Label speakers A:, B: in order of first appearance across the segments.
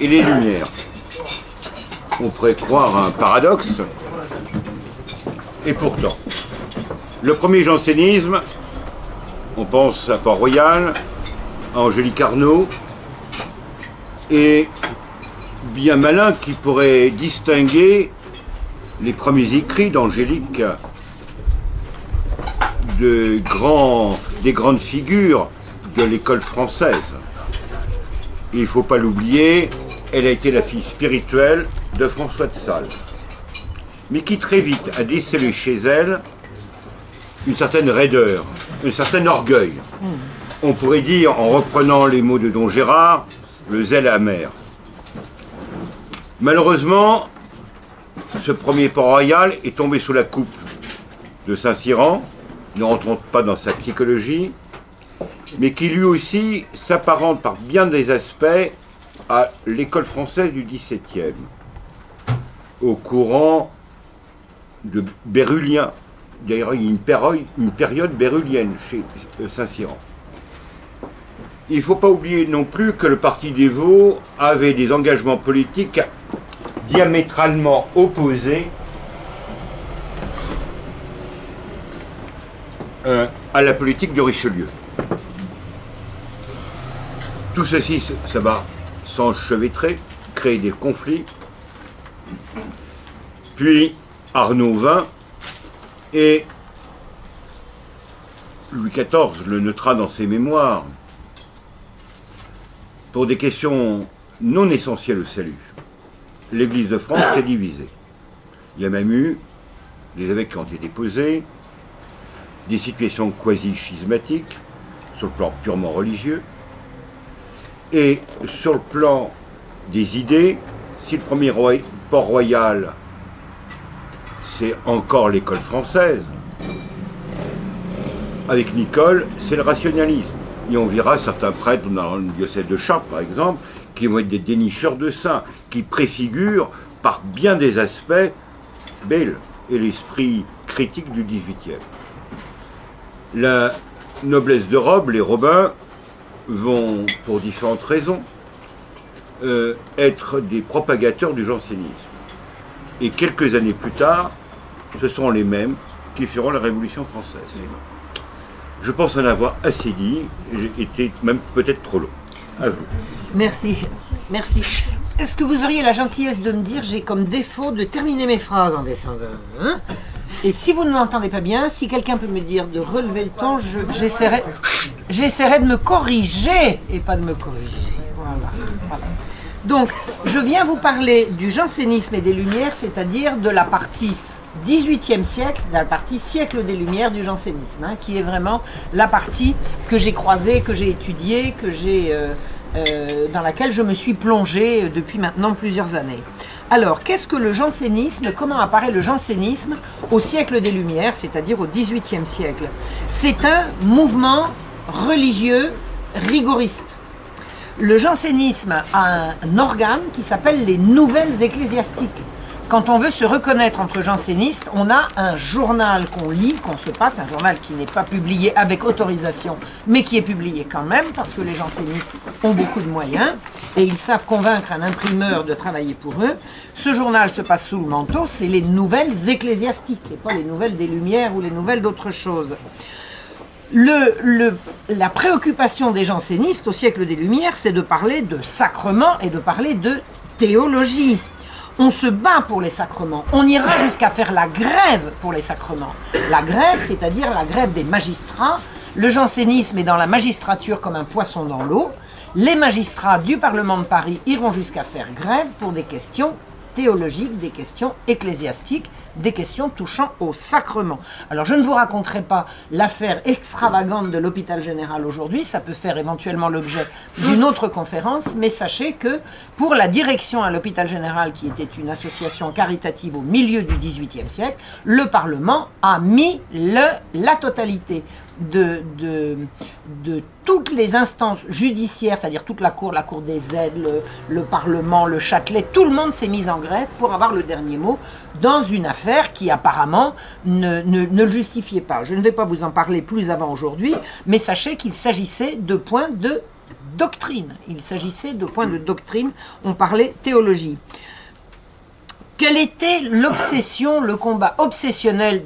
A: et les Lumières. On pourrait croire un paradoxe, et pourtant, le premier jansénisme, on pense à Port-Royal, à Angélique Arnauld, et bien malin qui pourrait distinguer les premiers écrits d'Angélique des grandes figures de l'école française. Il ne faut pas l'oublier, elle a été la fille spirituelle de François de Sales, mais qui très vite a décelé chez elle une certaine raideur, un certain orgueil. On pourrait dire, en reprenant les mots de Don Gérard, le zèle amer. Malheureusement, ce premier Port-Royal est tombé sous la coupe de Saint-Cyran, ne rentrons pas dans sa psychologie, mais qui lui aussi s'apparente par bien des aspects à l'école française du XVIIe, au courant de Bérulien. D'ailleurs, il y a une période bérulienne chez Saint-Cyran. Il ne faut pas oublier non plus que le Parti des Vaux avait des engagements politiques diamétralement opposés à la politique de Richelieu. Tout ceci, ça va s'enchevêtrer, créer des conflits. Puis Arnauld vint et Louis XIV le notera dans ses mémoires pour des questions non essentielles au salut. L'Église de France s'est divisée. Il y a même eu des évêques qui ont été déposés, des situations quasi-schismatiques sur le plan purement religieux, et sur le plan des idées, si le premier Port-Royal c'est encore l'école française, avec Nicole, c'est le rationalisme. Et on verra certains prêtres dans le diocèse de Chartres, par exemple, qui vont être des dénicheurs de saints, qui préfigurent par bien des aspects Belle et l'esprit critique du XVIIIe. La noblesse de robe, les Robins, vont, pour différentes raisons, être des propagateurs du jansénisme. Et quelques années plus tard, ce seront les mêmes qui feront la Révolution française. Je pense en avoir assez dit, j'ai été même peut-être trop long. À vous.
B: Merci, merci. Est-ce que vous auriez la gentillesse de me dire, j'ai comme défaut de terminer mes phrases en descendant, hein? Et si vous ne m'entendez pas bien, si quelqu'un peut me dire de relever le ton, j'essaierai de me corriger et pas de me corriger. Voilà, voilà. Donc, je viens vous parler du jansénisme et des Lumières, c'est-à-dire de la partie XVIIIe siècle, de la partie siècle des Lumières du jansénisme, hein, qui est vraiment la partie que j'ai croisée, que j'ai étudiée, dans laquelle je me suis plongée depuis maintenant plusieurs années. Alors, qu'est-ce que le jansénisme? Comment apparaît le jansénisme au siècle des Lumières, c'est-à-dire au XVIIIe siècle? C'est un mouvement religieux rigoriste. Le jansénisme a un organe qui s'appelle les Nouvelles Ecclésiastiques. Quand on veut se reconnaître entre jansénistes, on a un journal qu'on lit, qu'on se passe, un journal qui n'est pas publié avec autorisation, mais qui est publié quand même, parce que les jansénistes ont beaucoup de moyens, et ils savent convaincre un imprimeur de travailler pour eux. Ce journal se passe sous le manteau, c'est les Nouvelles Ecclésiastiques, et pas les Nouvelles des Lumières ou les Nouvelles d'autre chose. La préoccupation des jansénistes au siècle des Lumières, c'est de parler de sacrements et de parler de théologie. On se bat pour les sacrements. On ira jusqu'à faire la grève pour les sacrements. La grève, c'est-à-dire la grève des magistrats. Le jansénisme est dans la magistrature comme un poisson dans l'eau. Les magistrats du Parlement de Paris iront jusqu'à faire grève pour des questions théologiques, des questions ecclésiastiques, des questions touchant au sacrement. Alors je ne vous raconterai pas l'affaire extravagante de l'hôpital général aujourd'hui, ça peut faire éventuellement l'objet d'une autre conférence, mais sachez que pour la direction à l'hôpital général, qui était une association caritative au milieu du XVIIIe siècle, le Parlement a mis la totalité de toutes les instances judiciaires, c'est-à-dire toute la cour des aides, le Parlement, le Châtelet, tout le monde s'est mis en grève pour avoir le dernier mot dans une affaire qui apparemment ne le justifiait pas. Je ne vais pas vous en parler plus avant aujourd'hui, mais sachez qu'il s'agissait de points de doctrine. Il s'agissait de points de doctrine, on parlait théologie. Quelle était l'obsession, le combat obsessionnel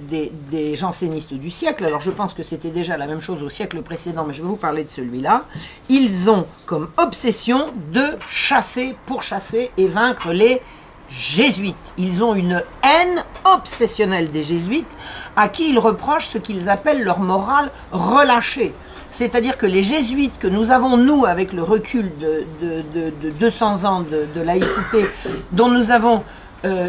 B: des jansénistes du siècle? Alors je pense que c'était déjà la même chose au siècle précédent, mais je vais vous parler de celui-là. Ils ont comme obsession de chasser, pourchasser et vaincre les jésuites. Ils ont une haine obsessionnelle des jésuites à qui ils reprochent ce qu'ils appellent leur morale relâchée. C'est-à-dire que les jésuites que nous avons, nous, avec le recul de 200 ans de laïcité, dont nous avons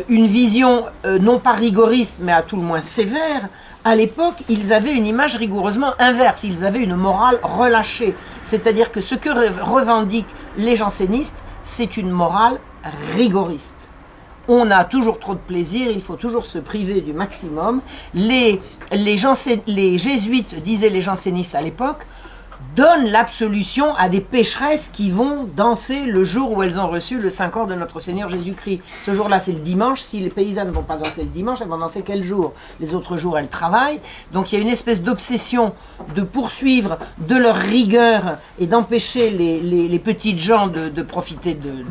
B: une vision non pas rigoriste, mais à tout le moins sévère, à l'époque, ils avaient une image rigoureusement inverse. Ils avaient une morale relâchée. C'est-à-dire que ce que revendiquent les jansénistes, c'est une morale rigoriste. On a toujours trop de plaisir, il faut toujours se priver du maximum. Les jésuites, disaient les jansénistes à l'époque, donnent l'absolution à des pécheresses qui vont danser le jour où elles ont reçu le Saint Corps de notre Seigneur Jésus-Christ. Ce jour-là, c'est le dimanche. Si les paysannes ne vont pas danser le dimanche, elles vont danser quel jour? Les autres jours, elles travaillent. Donc il y a une espèce d'obsession de poursuivre de leur rigueur et d'empêcher les petites gens de profiter de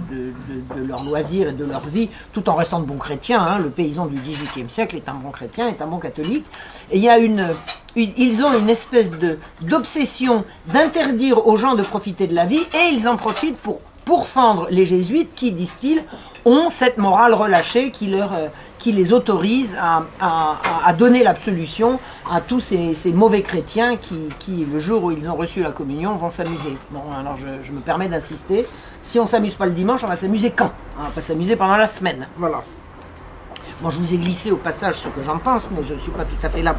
B: leur loisir et de leur vie, tout en restant de bons chrétiens. Hein. Le paysan du XVIIIe siècle est un bon chrétien, est un bon catholique. Et il y a ils ont une espèce d'obsession d'interdire aux gens de profiter de la vie, et ils en profitent pour pourfendre les jésuites qui, disent-ils, ont cette morale relâchée qui les autorise à donner l'absolution à tous ces mauvais chrétiens qui, le jour où ils ont reçu la communion, vont s'amuser. Bon, alors je me permets d'insister, si on ne s'amuse pas le dimanche, on va s'amuser quand? On ne va pas s'amuser pendant la semaine. Voilà. Bon, je vous ai glissé au passage ce que j'en pense, mais je ne suis pas tout à fait là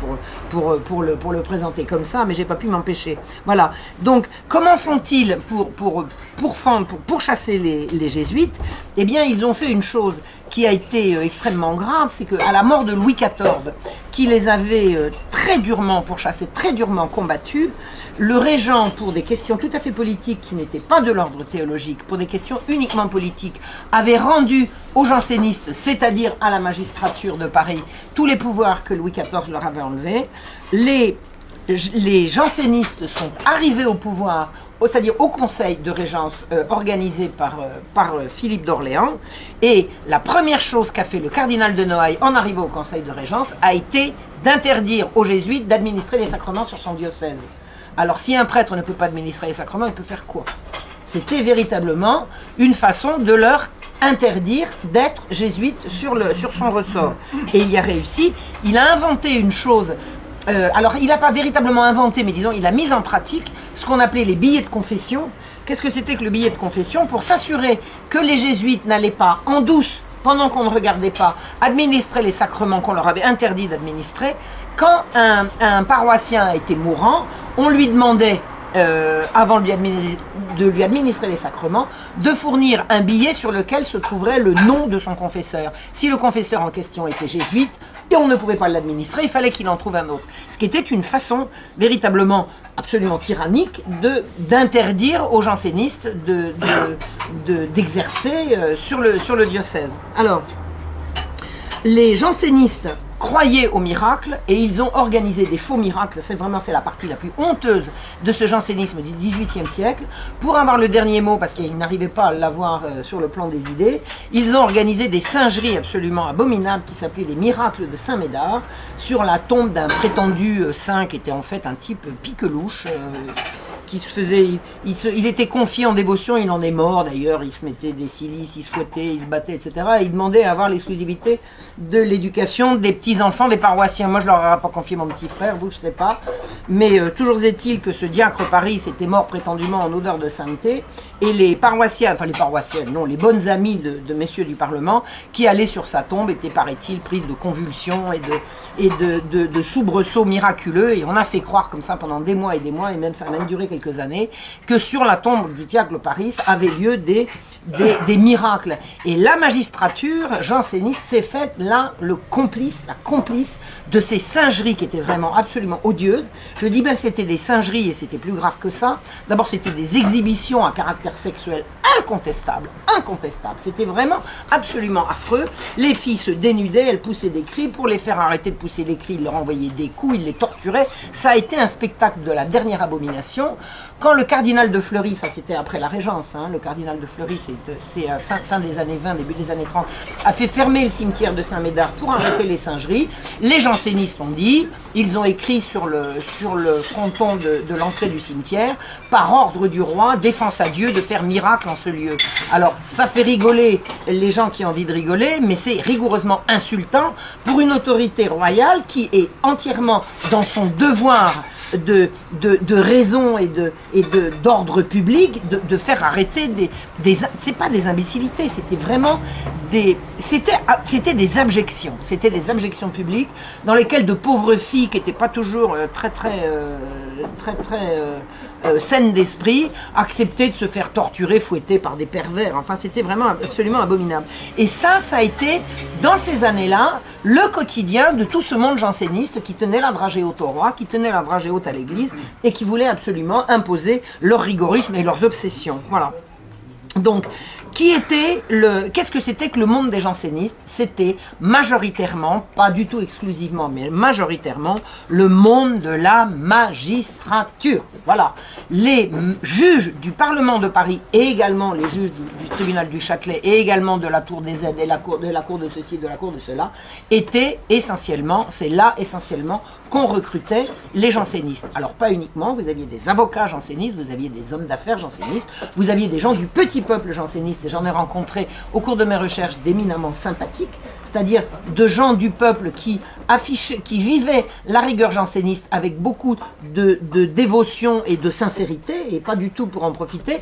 B: pour le présenter comme ça, mais je n'ai pas pu m'empêcher. Voilà. Donc, comment font-ils pour chasser les jésuites? Eh bien, ils ont fait une chose qui a été extrêmement grave, c'est qu'à la mort de Louis XIV, qui les avait très durement pourchassés, très durement combattus, le régent, pour des questions tout à fait politiques qui n'étaient pas de l'ordre théologique, pour des questions uniquement politiques, avait rendu aux jansénistes, c'est-à-dire à la magistrature de Paris, tous les pouvoirs que Louis XIV leur avait enlevés. Les jansénistes sont arrivés au pouvoir, c'est-à-dire au conseil de régence organisé par Philippe d'Orléans, et la première chose qu'a fait le cardinal de Noailles en arrivant au conseil de régence a été d'interdire aux jésuites d'administrer les sacrements sur son diocèse. Alors si un prêtre ne peut pas administrer les sacrements, il peut faire quoi? C'était véritablement une façon de leur interdire d'être jésuite sur son ressort. Et il y a réussi. Il a inventé une chose. Alors il n'a pas véritablement inventé, mais disons il a mis en pratique ce qu'on appelait les billets de confession. Qu'est-ce que c'était que le billet de confession? Pour s'assurer que les jésuites n'allaient pas en douce, pendant qu'on ne regardait pas, administrer les sacrements qu'on leur avait interdit d'administrer. Quand un paroissien était mourant, on lui demandait, avant de lui administrer les sacrements, de fournir un billet sur lequel se trouverait le nom de son confesseur. Si le confesseur en question était jésuite, et on ne pouvait pas l'administrer, il fallait qu'il en trouve un autre. Ce qui était une façon véritablement absolument tyrannique d'interdire aux jansénistes d'exercer sur le diocèse. Alors, les jansénistes croyaient au miracle et ils ont organisé des faux miracles. C'est la partie la plus honteuse de ce jansénisme du XVIIIe siècle. Pour avoir le dernier mot, parce qu'ils n'arrivaient pas à l'avoir sur le plan des idées, ils ont organisé des singeries absolument abominables qui s'appelaient les miracles de Saint-Médard sur la tombe d'un prétendu saint qui était en fait un type piquelouche. Qui se faisait, il était confié en dévotion, il en est mort d'ailleurs, il se mettait des silices, il se fouettait, il se battait, etc. Et il demandait à avoir l'exclusivité de l'éducation des petits-enfants des paroissiens. Moi je leur aurais pas confié mon petit frère, vous je sais pas, mais toujours est-il que ce diacre Paris était mort prétendument en odeur de sainteté, et les paroissiens, enfin les paroissiennes, non, les bonnes amies de messieurs du Parlement qui allaient sur sa tombe étaient, paraît-il, prises de convulsions et de soubresauts miraculeux, et on a fait croire comme ça pendant des mois, et même ça a même duré quelques années, que sur la tombe du diacre Paris avaient lieu des miracles. Et la magistrature janséniste s'est faite là la complice de ces singeries qui étaient vraiment absolument odieuses. Je dis bien c'était des singeries et c'était plus grave que ça. D'abord c'était des exhibitions à caractère sexuel incontestable. C'était vraiment absolument affreux. Les filles se dénudaient, elles poussaient des cris. Pour les faire arrêter de pousser des cris, ils leur envoyaient des coups, ils les torturaient. Ça a été un spectacle de la dernière abomination. Quand le cardinal de Fleury, ça c'était après la Régence, hein, le cardinal de Fleury, c'est fin des années 20, début des années 30, a fait fermer le cimetière de Saint-Médard pour arrêter les singeries. Les jansénistes ont dit, ils ont écrit sur le fronton de l'entrée du cimetière, par ordre du roi, défense à Dieu de faire miracle en ce lieu. Alors, ça fait rigoler les gens qui ont envie de rigoler, mais c'est rigoureusement insultant pour une autorité royale qui est entièrement dans son devoir de raison et d'ordre public, de faire arrêter c'est pas des imbécilités, c'était vraiment c'était des abjections. C'était des abjections publiques dans lesquelles de pauvres filles qui n'étaient pas toujours très saines d'esprit acceptaient de se faire torturer, fouetter par des pervers. Enfin, c'était vraiment absolument abominable. Et ça a été, dans ces années-là, le quotidien de tout ce monde janséniste qui tenait la dragée haute au roi, qui tenait la dragée haute à l'église et qui voulait absolument imposer leur rigorisme et leurs obsessions. Voilà. Donc, qu'est-ce que c'était que le monde des jansénistes? C'était majoritairement, pas du tout exclusivement, mais majoritairement, le monde de la magistrature. Voilà. Les juges du Parlement de Paris et également les juges du tribunal du Châtelet et également de la Tour des Aides et de la Cour de ceci et de la Cour de cela étaient essentiellement, c'est là essentiellement qu'on recrutait les jansénistes. Alors pas uniquement, vous aviez des avocats jansénistes, vous aviez des hommes d'affaires jansénistes, vous aviez des gens du petit peuple janséniste, et j'en ai rencontré au cours de mes recherches d'éminemment sympathiques, c'est-à-dire de gens du peuple qui vivaient la rigueur janséniste avec beaucoup de dévotion et de sincérité, et pas du tout pour en profiter,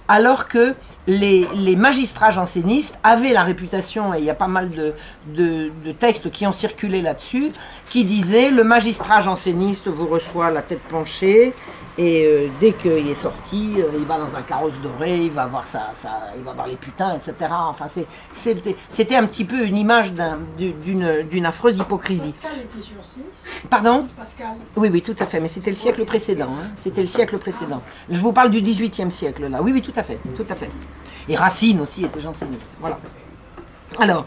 B: alors que les magistrats jansénistes avaient la réputation, et il y a pas mal de textes qui ont circulé là-dessus, qui disaient « le magistrat janséniste vous reçoit la tête penchée, et dès qu'il est sorti, il va dans un carrosse doré, il va voir il va voir les putains, etc. » Enfin, c'était un petit peu une image d'une affreuse hypocrisie.
C: Pascal était janséniste.
B: Pardon?
C: Pascal.
B: Oui, tout à fait, mais c'était le siècle précédent. Hein. C'était le siècle précédent. Je vous parle du XVIIIe siècle, là. Oui, tout à fait, tout à fait. Et Racine aussi était janséniste. Voilà. Alors,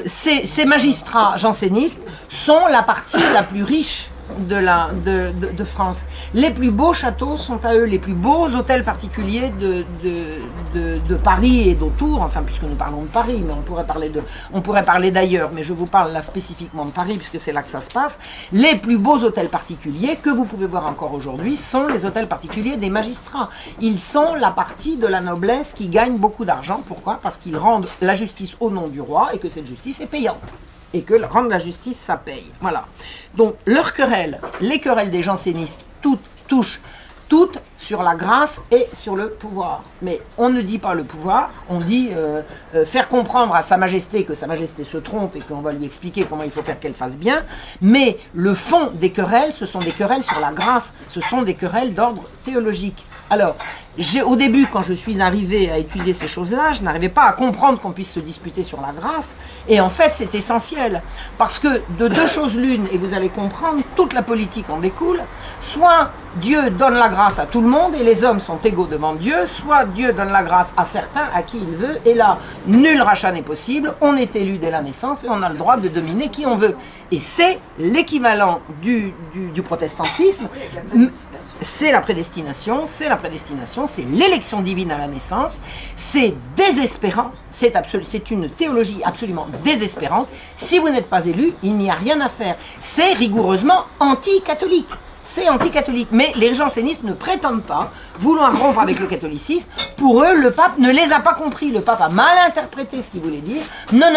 B: ces magistrats jansénistes sont la partie la plus riche de France. Les plus beaux châteaux sont à eux, les plus beaux hôtels particuliers de Paris et d'autour, enfin puisque nous parlons de Paris, mais on pourrait parler d'ailleurs, mais je vous parle là spécifiquement de Paris puisque c'est là que ça se passe. Les plus beaux hôtels particuliers que vous pouvez voir encore aujourd'hui sont les hôtels particuliers des magistrats. Ils sont la partie de la noblesse qui gagne beaucoup d'argent. Pourquoi? Parce qu'ils rendent la justice au nom du roi et que cette justice est payante. Et que rendre la justice, ça paye. Voilà. Donc, leurs querelles, les querelles des jansénistes, touchent toutes sur la grâce et sur le pouvoir. Mais on ne dit pas le pouvoir, on dit faire comprendre à Sa Majesté que Sa Majesté se trompe et qu'on va lui expliquer comment il faut faire qu'elle fasse bien. Mais le fond des querelles, ce sont des querelles sur la grâce, ce sont des querelles d'ordre théologique. Alors, au début, quand je suis arrivé à étudier ces choses-là, je n'arrivais pas à comprendre qu'on puisse se disputer sur la grâce. Et en fait, c'est essentiel. Parce que de deux choses l'une, et vous allez comprendre, toute la politique en découle, soit Dieu donne la grâce à tout le monde et les hommes sont égaux devant Dieu, soit Dieu donne la grâce à certains, à qui il veut, et là, nul rachat n'est possible, on est élu dès la naissance et on a le droit de dominer qui on veut. Et c'est l'équivalent du protestantisme. C'est la prédestination, c'est l'élection divine à la naissance, c'est désespérant, c'est une théologie absolument désespérante. Si vous n'êtes pas élu, il n'y a rien à faire. C'est rigoureusement anti-catholique. C'est anti-catholique. Mais les jansénistes ne prétendent pas vouloir rompre avec le catholicisme. Pour eux, le pape ne les a pas compris. Le pape a mal interprété ce qu'il voulait dire. Non,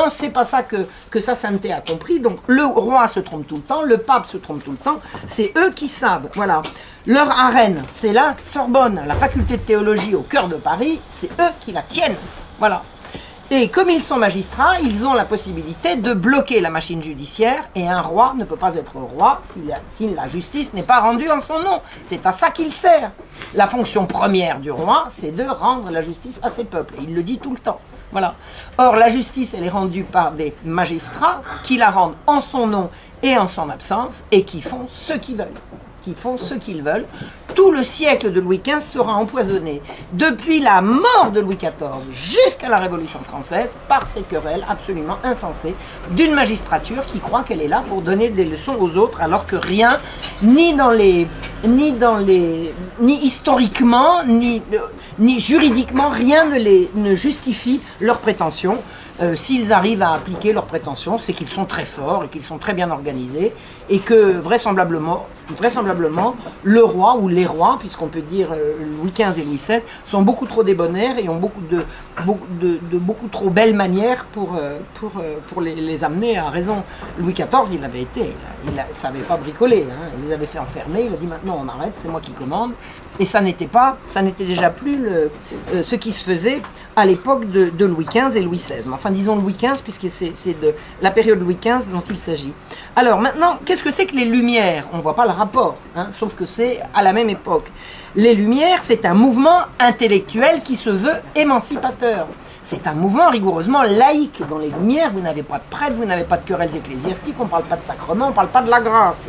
B: c'est pas ça que sa sainteté a compris. Donc le roi se trompe tout le temps, le pape se trompe tout le temps. C'est eux qui savent. Voilà. Leur arène, c'est la Sorbonne, la faculté de théologie au cœur de Paris. C'est eux qui la tiennent. Voilà. Et comme ils sont magistrats, ils ont la possibilité de bloquer la machine judiciaire et un roi ne peut pas être roi si la justice n'est pas rendue en son nom. C'est à ça qu'il sert. La fonction première du roi, c'est de rendre la justice à ses peuples. Et il le dit tout le temps. Voilà. Or, la justice, elle est rendue par des magistrats qui la rendent en son nom et en son absence et qui font ce qu'ils veulent. qui font ce qu'ils veulent. Tout le siècle de Louis XV sera empoisonné, depuis la mort de Louis XIV jusqu'à la Révolution française, par ces querelles absolument insensées d'une magistrature qui croit qu'elle est là pour donner des leçons aux autres, alors que rien, ni historiquement, ni juridiquement, rien ne justifie leurs prétentions. S'ils arrivent à appliquer leurs prétentions, c'est qu'ils sont très forts et qu'ils sont très bien organisés et que vraisemblablement, le roi ou les rois, puisqu'on peut dire Louis XV et Louis XVI, sont beaucoup trop débonnaires et ont beaucoup trop belles manières pour les amener à raison. Louis XIV, il avait été, il ne savait pas bricoler, hein, il les avait fait enfermer, il a dit maintenant on arrête, c'est moi qui commande. Et ça n'était déjà plus ce qui se faisait à l'époque de Louis XV et Louis XVI. Mais enfin, disons Louis XV, puisque c'est de la période Louis XV dont il s'agit. Alors maintenant, qu'est-ce que c'est que les Lumières? On ne voit pas le rapport, hein, sauf que c'est à la même époque. Les Lumières, c'est un mouvement intellectuel qui se veut émancipateur. C'est un mouvement rigoureusement laïque. Dans les Lumières, vous n'avez pas de prêtre, vous n'avez pas de querelles ecclésiastiques, on ne parle pas de sacrement, on ne parle pas de la grâce.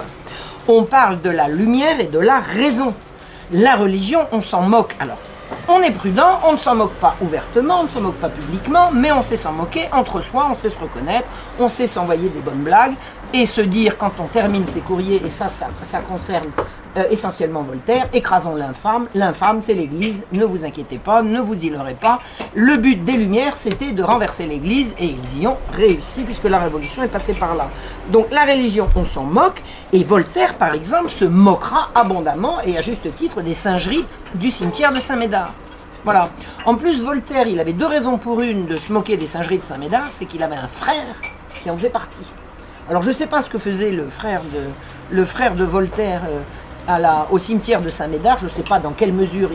B: On parle de la lumière et de la raison. La religion, on s'en moque. Alors, on est prudent, on ne s'en moque pas ouvertement, on ne s'en moque pas publiquement, mais on sait s'en moquer entre soi, on sait se reconnaître, on sait s'envoyer des bonnes blagues et se dire quand on termine ses courriers, et ça concerne essentiellement Voltaire, écrasons l'infâme, l'infâme c'est l'Église, ne vous inquiétez pas, ne vous y leurrez pas. Le but des Lumières, c'était de renverser l'Église et ils y ont réussi puisque la Révolution est passée par là. Donc la religion, on s'en moque et Voltaire, par exemple, se moquera abondamment et à juste titre des singeries du cimetière de Saint-Médard. Voilà. En plus, Voltaire, il avait deux raisons pour une de se moquer des singeries de Saint-Médard, c'est qu'il avait un frère qui en faisait partie. Alors je ne sais pas ce que faisait le frère de Voltaire au cimetière de Saint-Médard, je ne sais pas dans quelle mesure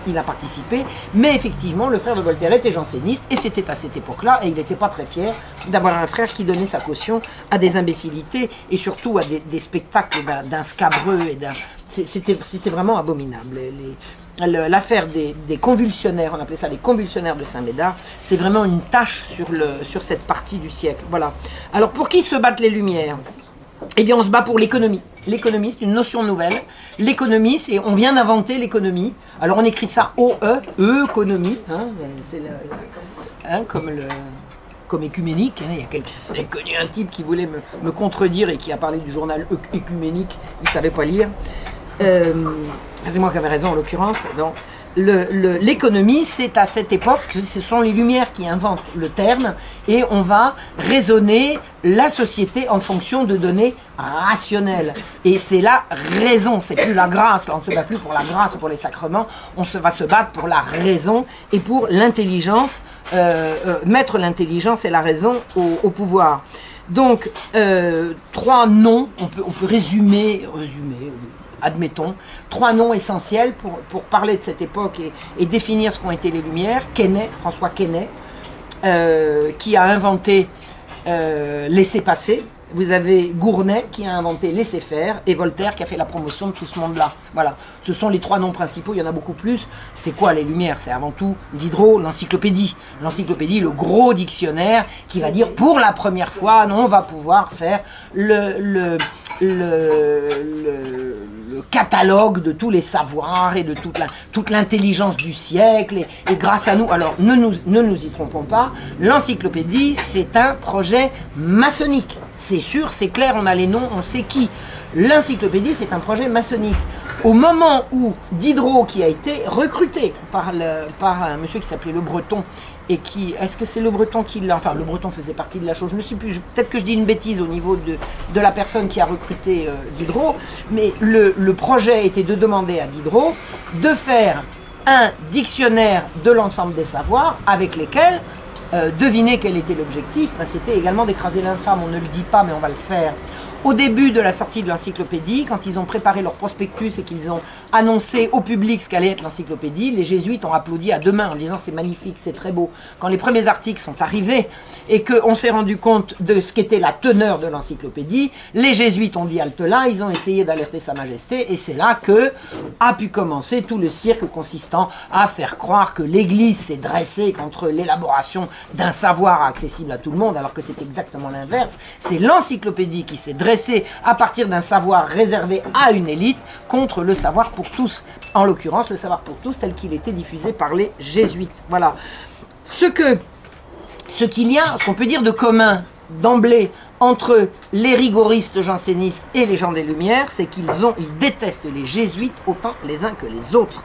B: il a participé, mais effectivement le frère de Voltaire était janséniste et c'était à cette époque-là et il n'était pas très fier d'avoir un frère qui donnait sa caution à des imbécilités et surtout à des spectacles d'un scabreux et c'était vraiment abominable. L'affaire des convulsionnaires, on appelait ça les convulsionnaires de Saint-Médard, c'est vraiment une tache sur cette partie du siècle. Voilà. Alors pour qui se battent les Lumières? Eh bien on se bat pour l'économie. L'économie, c'est une notion nouvelle. L'économie, c'est on vient d'inventer l'économie. Alors on écrit ça O-E, économie, hein, comme écuménique. Hein, j'ai connu un type qui voulait me contredire et qui a parlé du journal écuménique, il ne savait pas lire. C'est moi qui avais raison en l'occurrence. L'économie, c'est à cette époque que ce sont les Lumières qui inventent le terme et on va raisonner la société en fonction de données rationnelles. Et c'est la raison, c'est plus la grâce. Là, on ne se bat plus pour la grâce, pour les sacrements, va se battre pour la raison et pour l'intelligence, mettre l'intelligence et la raison au pouvoir. Donc, trois noms, on peut résumer, admettons, trois noms essentiels pour parler de cette époque et définir ce qu'ont été les Lumières. Quesnay, François Quesnay, qui a inventé laisser-passer. Vous avez Gournay qui a inventé laisser-faire et Voltaire qui a fait la promotion de tout ce monde-là. Voilà, ce sont les trois noms principaux, il y en a beaucoup plus. C'est quoi les Lumières? C'est avant tout Diderot, l'encyclopédie. L'encyclopédie, le gros dictionnaire qui va dire pour la première fois, on va pouvoir faire le catalogue de tous les savoirs et de toute l'intelligence du siècle et grâce à nous, alors ne nous y trompons pas, l'encyclopédie c'est un projet maçonnique, c'est sûr, c'est clair, on a les noms, on sait qui. L'encyclopédie c'est un projet maçonnique. Au moment où Diderot, qui a été recruté par un monsieur qui s'appelait Le Breton, et qui, est-ce que c'est Le Breton qui l'a, enfin Le Breton faisait partie de la chose, je ne sais plus, peut-être que je dis une bêtise au niveau de la personne qui a recruté Diderot, mais le projet était de demander à Diderot de faire un dictionnaire de l'ensemble des savoirs avec lesquels, devinez quel était l'objectif, ben, c'était également d'écraser l'infâme, on ne le dit pas mais on va le faire. Au début de la sortie de l'encyclopédie, quand ils ont préparé leur prospectus et qu'ils ont annoncé au public ce qu'allait être l'encyclopédie, les jésuites ont applaudi à deux mains en disant c'est magnifique, c'est très beau. Quand les premiers articles sont arrivés et qu'on s'est rendu compte de ce qu'était la teneur de l'encyclopédie, les jésuites ont dit halte là, ils ont essayé d'alerter Sa Majesté et c'est là que a pu commencer tout le cirque consistant à faire croire que l'Église s'est dressée contre l'élaboration d'un savoir accessible à tout le monde alors que c'est exactement l'inverse. C'est l'encyclopédie qui s'est dressée dressé à partir d'un savoir réservé à une élite contre le savoir pour tous. En l'occurrence, le savoir pour tous tel qu'il était diffusé par les jésuites. Voilà. Ce qu'il y a, ce qu'on peut dire de commun d'emblée entre les rigoristes jansénistes et les gens des Lumières, c'est qu'ils détestent les jésuites autant les uns que les autres.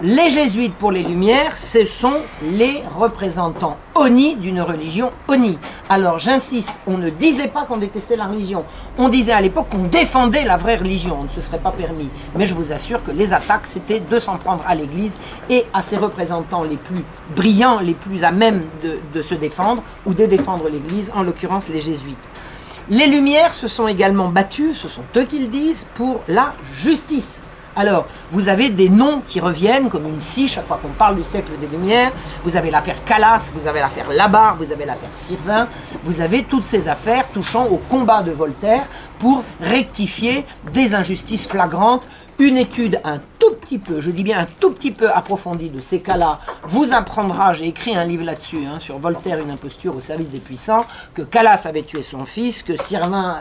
B: Les jésuites pour les Lumières, ce sont les représentants honnis d'une religion honnie. Alors j'insiste, on ne disait pas qu'on détestait la religion, on disait à l'époque qu'on défendait la vraie religion, on ne se serait pas permis. Mais je vous assure que les attaques, c'était de s'en prendre à l'Église et à ses représentants les plus brillants, les plus à même de se défendre ou de défendre l'Église, en l'occurrence les jésuites. Les Lumières se sont également battus, ce sont eux qui le disent, pour la justice. Alors, vous avez des noms qui reviennent comme une scie chaque fois qu'on parle du siècle des Lumières. Vous avez l'affaire Calas, vous avez l'affaire Labarre, vous avez l'affaire Sirvin. Vous avez toutes ces affaires touchant au combat de Voltaire pour rectifier des injustices flagrantes. Une étude un tout petit peu, je dis bien un tout petit peu approfondie de ces cas-là vous apprendra, j'ai écrit un livre là-dessus, sur Voltaire, une imposture au service des puissants, que Calas avait tué son fils, que Sirvin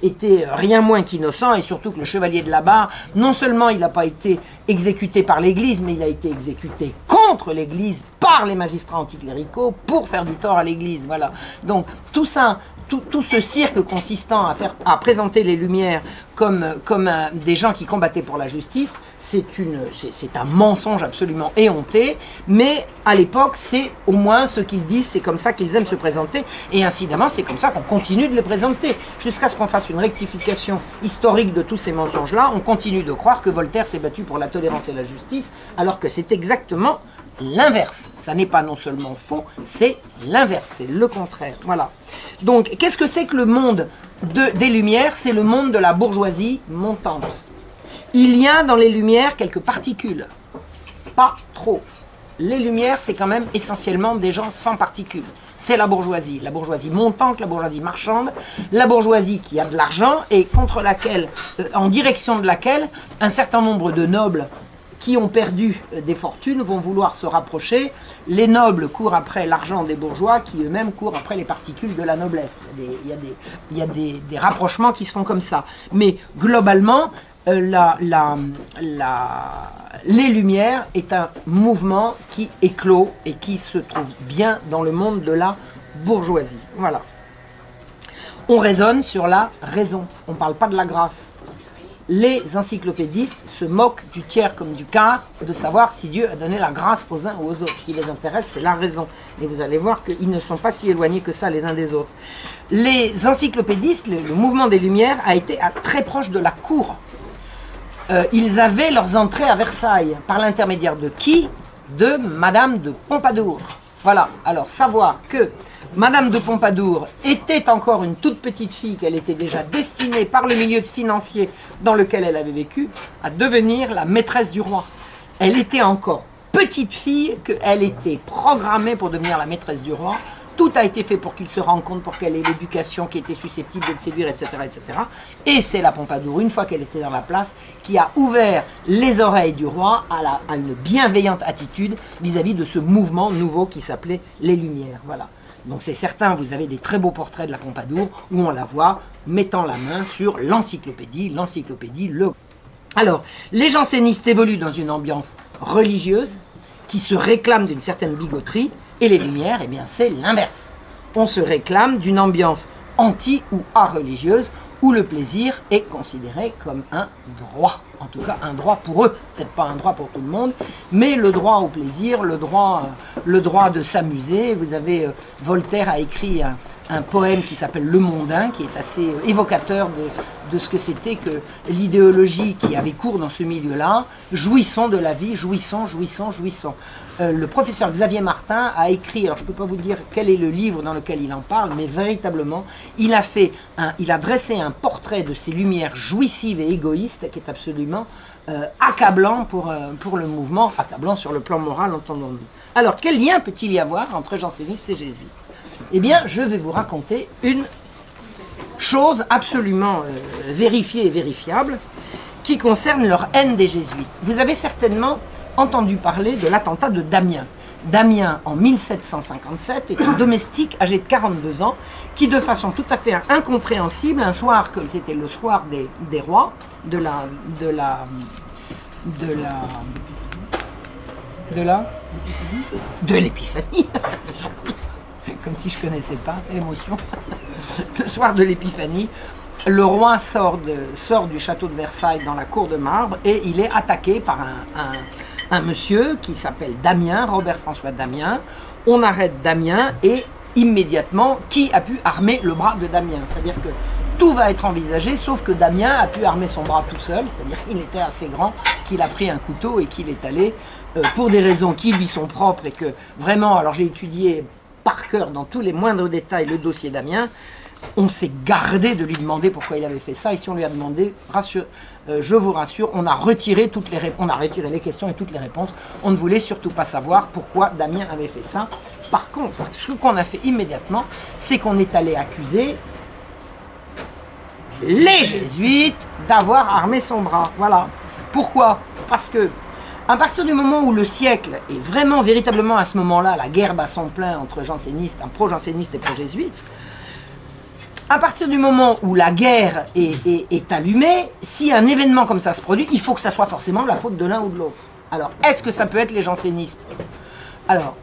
B: était rien moins qu'innocent, et surtout que le chevalier de la Barre, non seulement il n'a pas été exécuté par l'Église, mais il a été exécuté contre l'Église par les magistrats anticléricaux pour faire du tort à l'Église. Voilà. Donc tout ça, tout ce cirque consistant à présenter les Lumières comme des gens qui combattaient pour la justice, c'est un mensonge absolument éhonté, mais à l'époque, c'est au moins ce qu'ils disent, c'est comme ça qu'ils aiment se présenter, et incidemment, c'est comme ça qu'on continue de les présenter, jusqu'à ce qu'on fasse une rectification historique de tous ces mensonges-là. On continue de croire que Voltaire s'est battu pour la tolérance et la justice, alors que c'est exactement l'inverse. Ça n'est pas non seulement faux, c'est l'inverse, c'est le contraire. Voilà. Donc, qu'est-ce que c'est que le monde des Lumières? C'est le monde de la bourgeoisie montante. Il y a dans les Lumières quelques particules. Pas trop. Les Lumières, c'est quand même essentiellement des gens sans particules. C'est la bourgeoisie montante, la bourgeoisie marchande, la bourgeoisie qui a de l'argent et contre laquelle, en direction de laquelle, un certain nombre de nobles qui ont perdu des fortunes vont vouloir se rapprocher. Les nobles courent après l'argent des bourgeois qui eux-mêmes courent après les particules de la noblesse. Il y a des rapprochements qui se font comme ça. Mais globalement, les Lumières est un mouvement qui éclot et qui se trouve bien dans le monde de la bourgeoisie. Voilà. On raisonne sur la raison, on ne parle pas de la grâce. Les encyclopédistes se moquent du tiers comme du quart, de savoir si Dieu a donné la grâce aux uns ou aux autres. Ce qui les intéresse, c'est la raison. Et vous allez voir qu'ils ne sont pas si éloignés que ça les uns des autres. Les encyclopédistes, le mouvement des Lumières, a été très proche de la cour. Ils avaient leurs entrées à Versailles. Par l'intermédiaire de qui? De Madame de Pompadour. Voilà. Alors, savoir que Madame de Pompadour était encore une toute petite fille, qu'elle était déjà destinée par le milieu financier dans lequel elle avait vécu à devenir la maîtresse du roi. Elle était encore petite fille, qu'elle était programmée pour devenir la maîtresse du roi. Tout a été fait pour qu'il se rende compte, pour qu'elle ait l'éducation qui était susceptible de le séduire, etc. etc. Et c'est la Pompadour, une fois qu'elle était dans la place, qui a ouvert les oreilles du roi à une bienveillante attitude vis-à-vis de ce mouvement nouveau qui s'appelait les Lumières. Voilà. Donc c'est certain, vous avez des très beaux portraits de la Pompadour où on la voit mettant la main sur l'encyclopédie, Alors, les jansénistes évoluent dans une ambiance religieuse qui se réclame d'une certaine bigoterie, et les Lumières, eh bien c'est l'inverse. On se réclame d'une ambiance anti- ou a-religieuse où le plaisir est considéré comme un droit. En tout cas, un droit pour eux. Peut-être pas un droit pour tout le monde, mais le droit au plaisir, le droit de s'amuser. Vous avez, Voltaire a écrit un poème qui s'appelle Le Mondain, qui est assez évocateur de ce que c'était que l'idéologie qui avait cours dans ce milieu-là. Jouissons de la vie, jouissons, jouissons, jouissons. Le professeur Xavier Martin a écrit, alors je ne peux pas vous dire quel est le livre dans lequel il en parle, mais véritablement, il a dressé un portrait de ces lumières jouissives et égoïstes qui est absolument accablant pour le mouvement, accablant sur le plan moral, entendons-nous. Alors, quel lien peut-il y avoir entre jansénistes et jésuites? Eh bien, je vais vous raconter une chose absolument vérifiée et vérifiable qui concerne leur haine des jésuites. Vous avez certainement entendu parler de l'attentat de Damiens. Damien, en 1757, est un domestique âgé de 42 ans qui, de façon tout à fait incompréhensible, un soir, comme c'était le soir des rois, de l'épiphanie, comme si je connaissais pas, c'est l'émotion, le soir de l'épiphanie, le roi sort du château de Versailles dans la cour de marbre et il est attaqué par un monsieur qui s'appelle Damien, Robert-François Damien. On arrête Damien et immédiatement, qui a pu armer le bras de Damien? C'est-à-dire que tout va être envisagé, sauf que Damien a pu armer son bras tout seul, c'est-à-dire qu'il était assez grand, qu'il a pris un couteau et qu'il est allé, pour des raisons qui lui sont propres et que vraiment, alors j'ai étudié par cœur dans tous les moindres détails le dossier Damien, on s'est gardé de lui demander pourquoi il avait fait ça, et si on lui a demandé, je vous rassure, on a retiré les questions et toutes les réponses. On ne voulait surtout pas savoir pourquoi Damien avait fait ça. Par contre, ce qu'on a fait immédiatement, c'est qu'on est allé accuser les jésuites d'avoir armé son bras. Voilà. Pourquoi? Parce que à partir du moment où le siècle est vraiment, véritablement à ce moment-là, la guerre bat son plein entre jansénistes, pro-jansénistes et pro-jésuites, à partir du moment où la guerre est allumée, si un événement comme ça se produit, il faut que ça soit forcément la faute de l'un ou de l'autre. Alors, est-ce que ça peut être les jansénistes? Alors,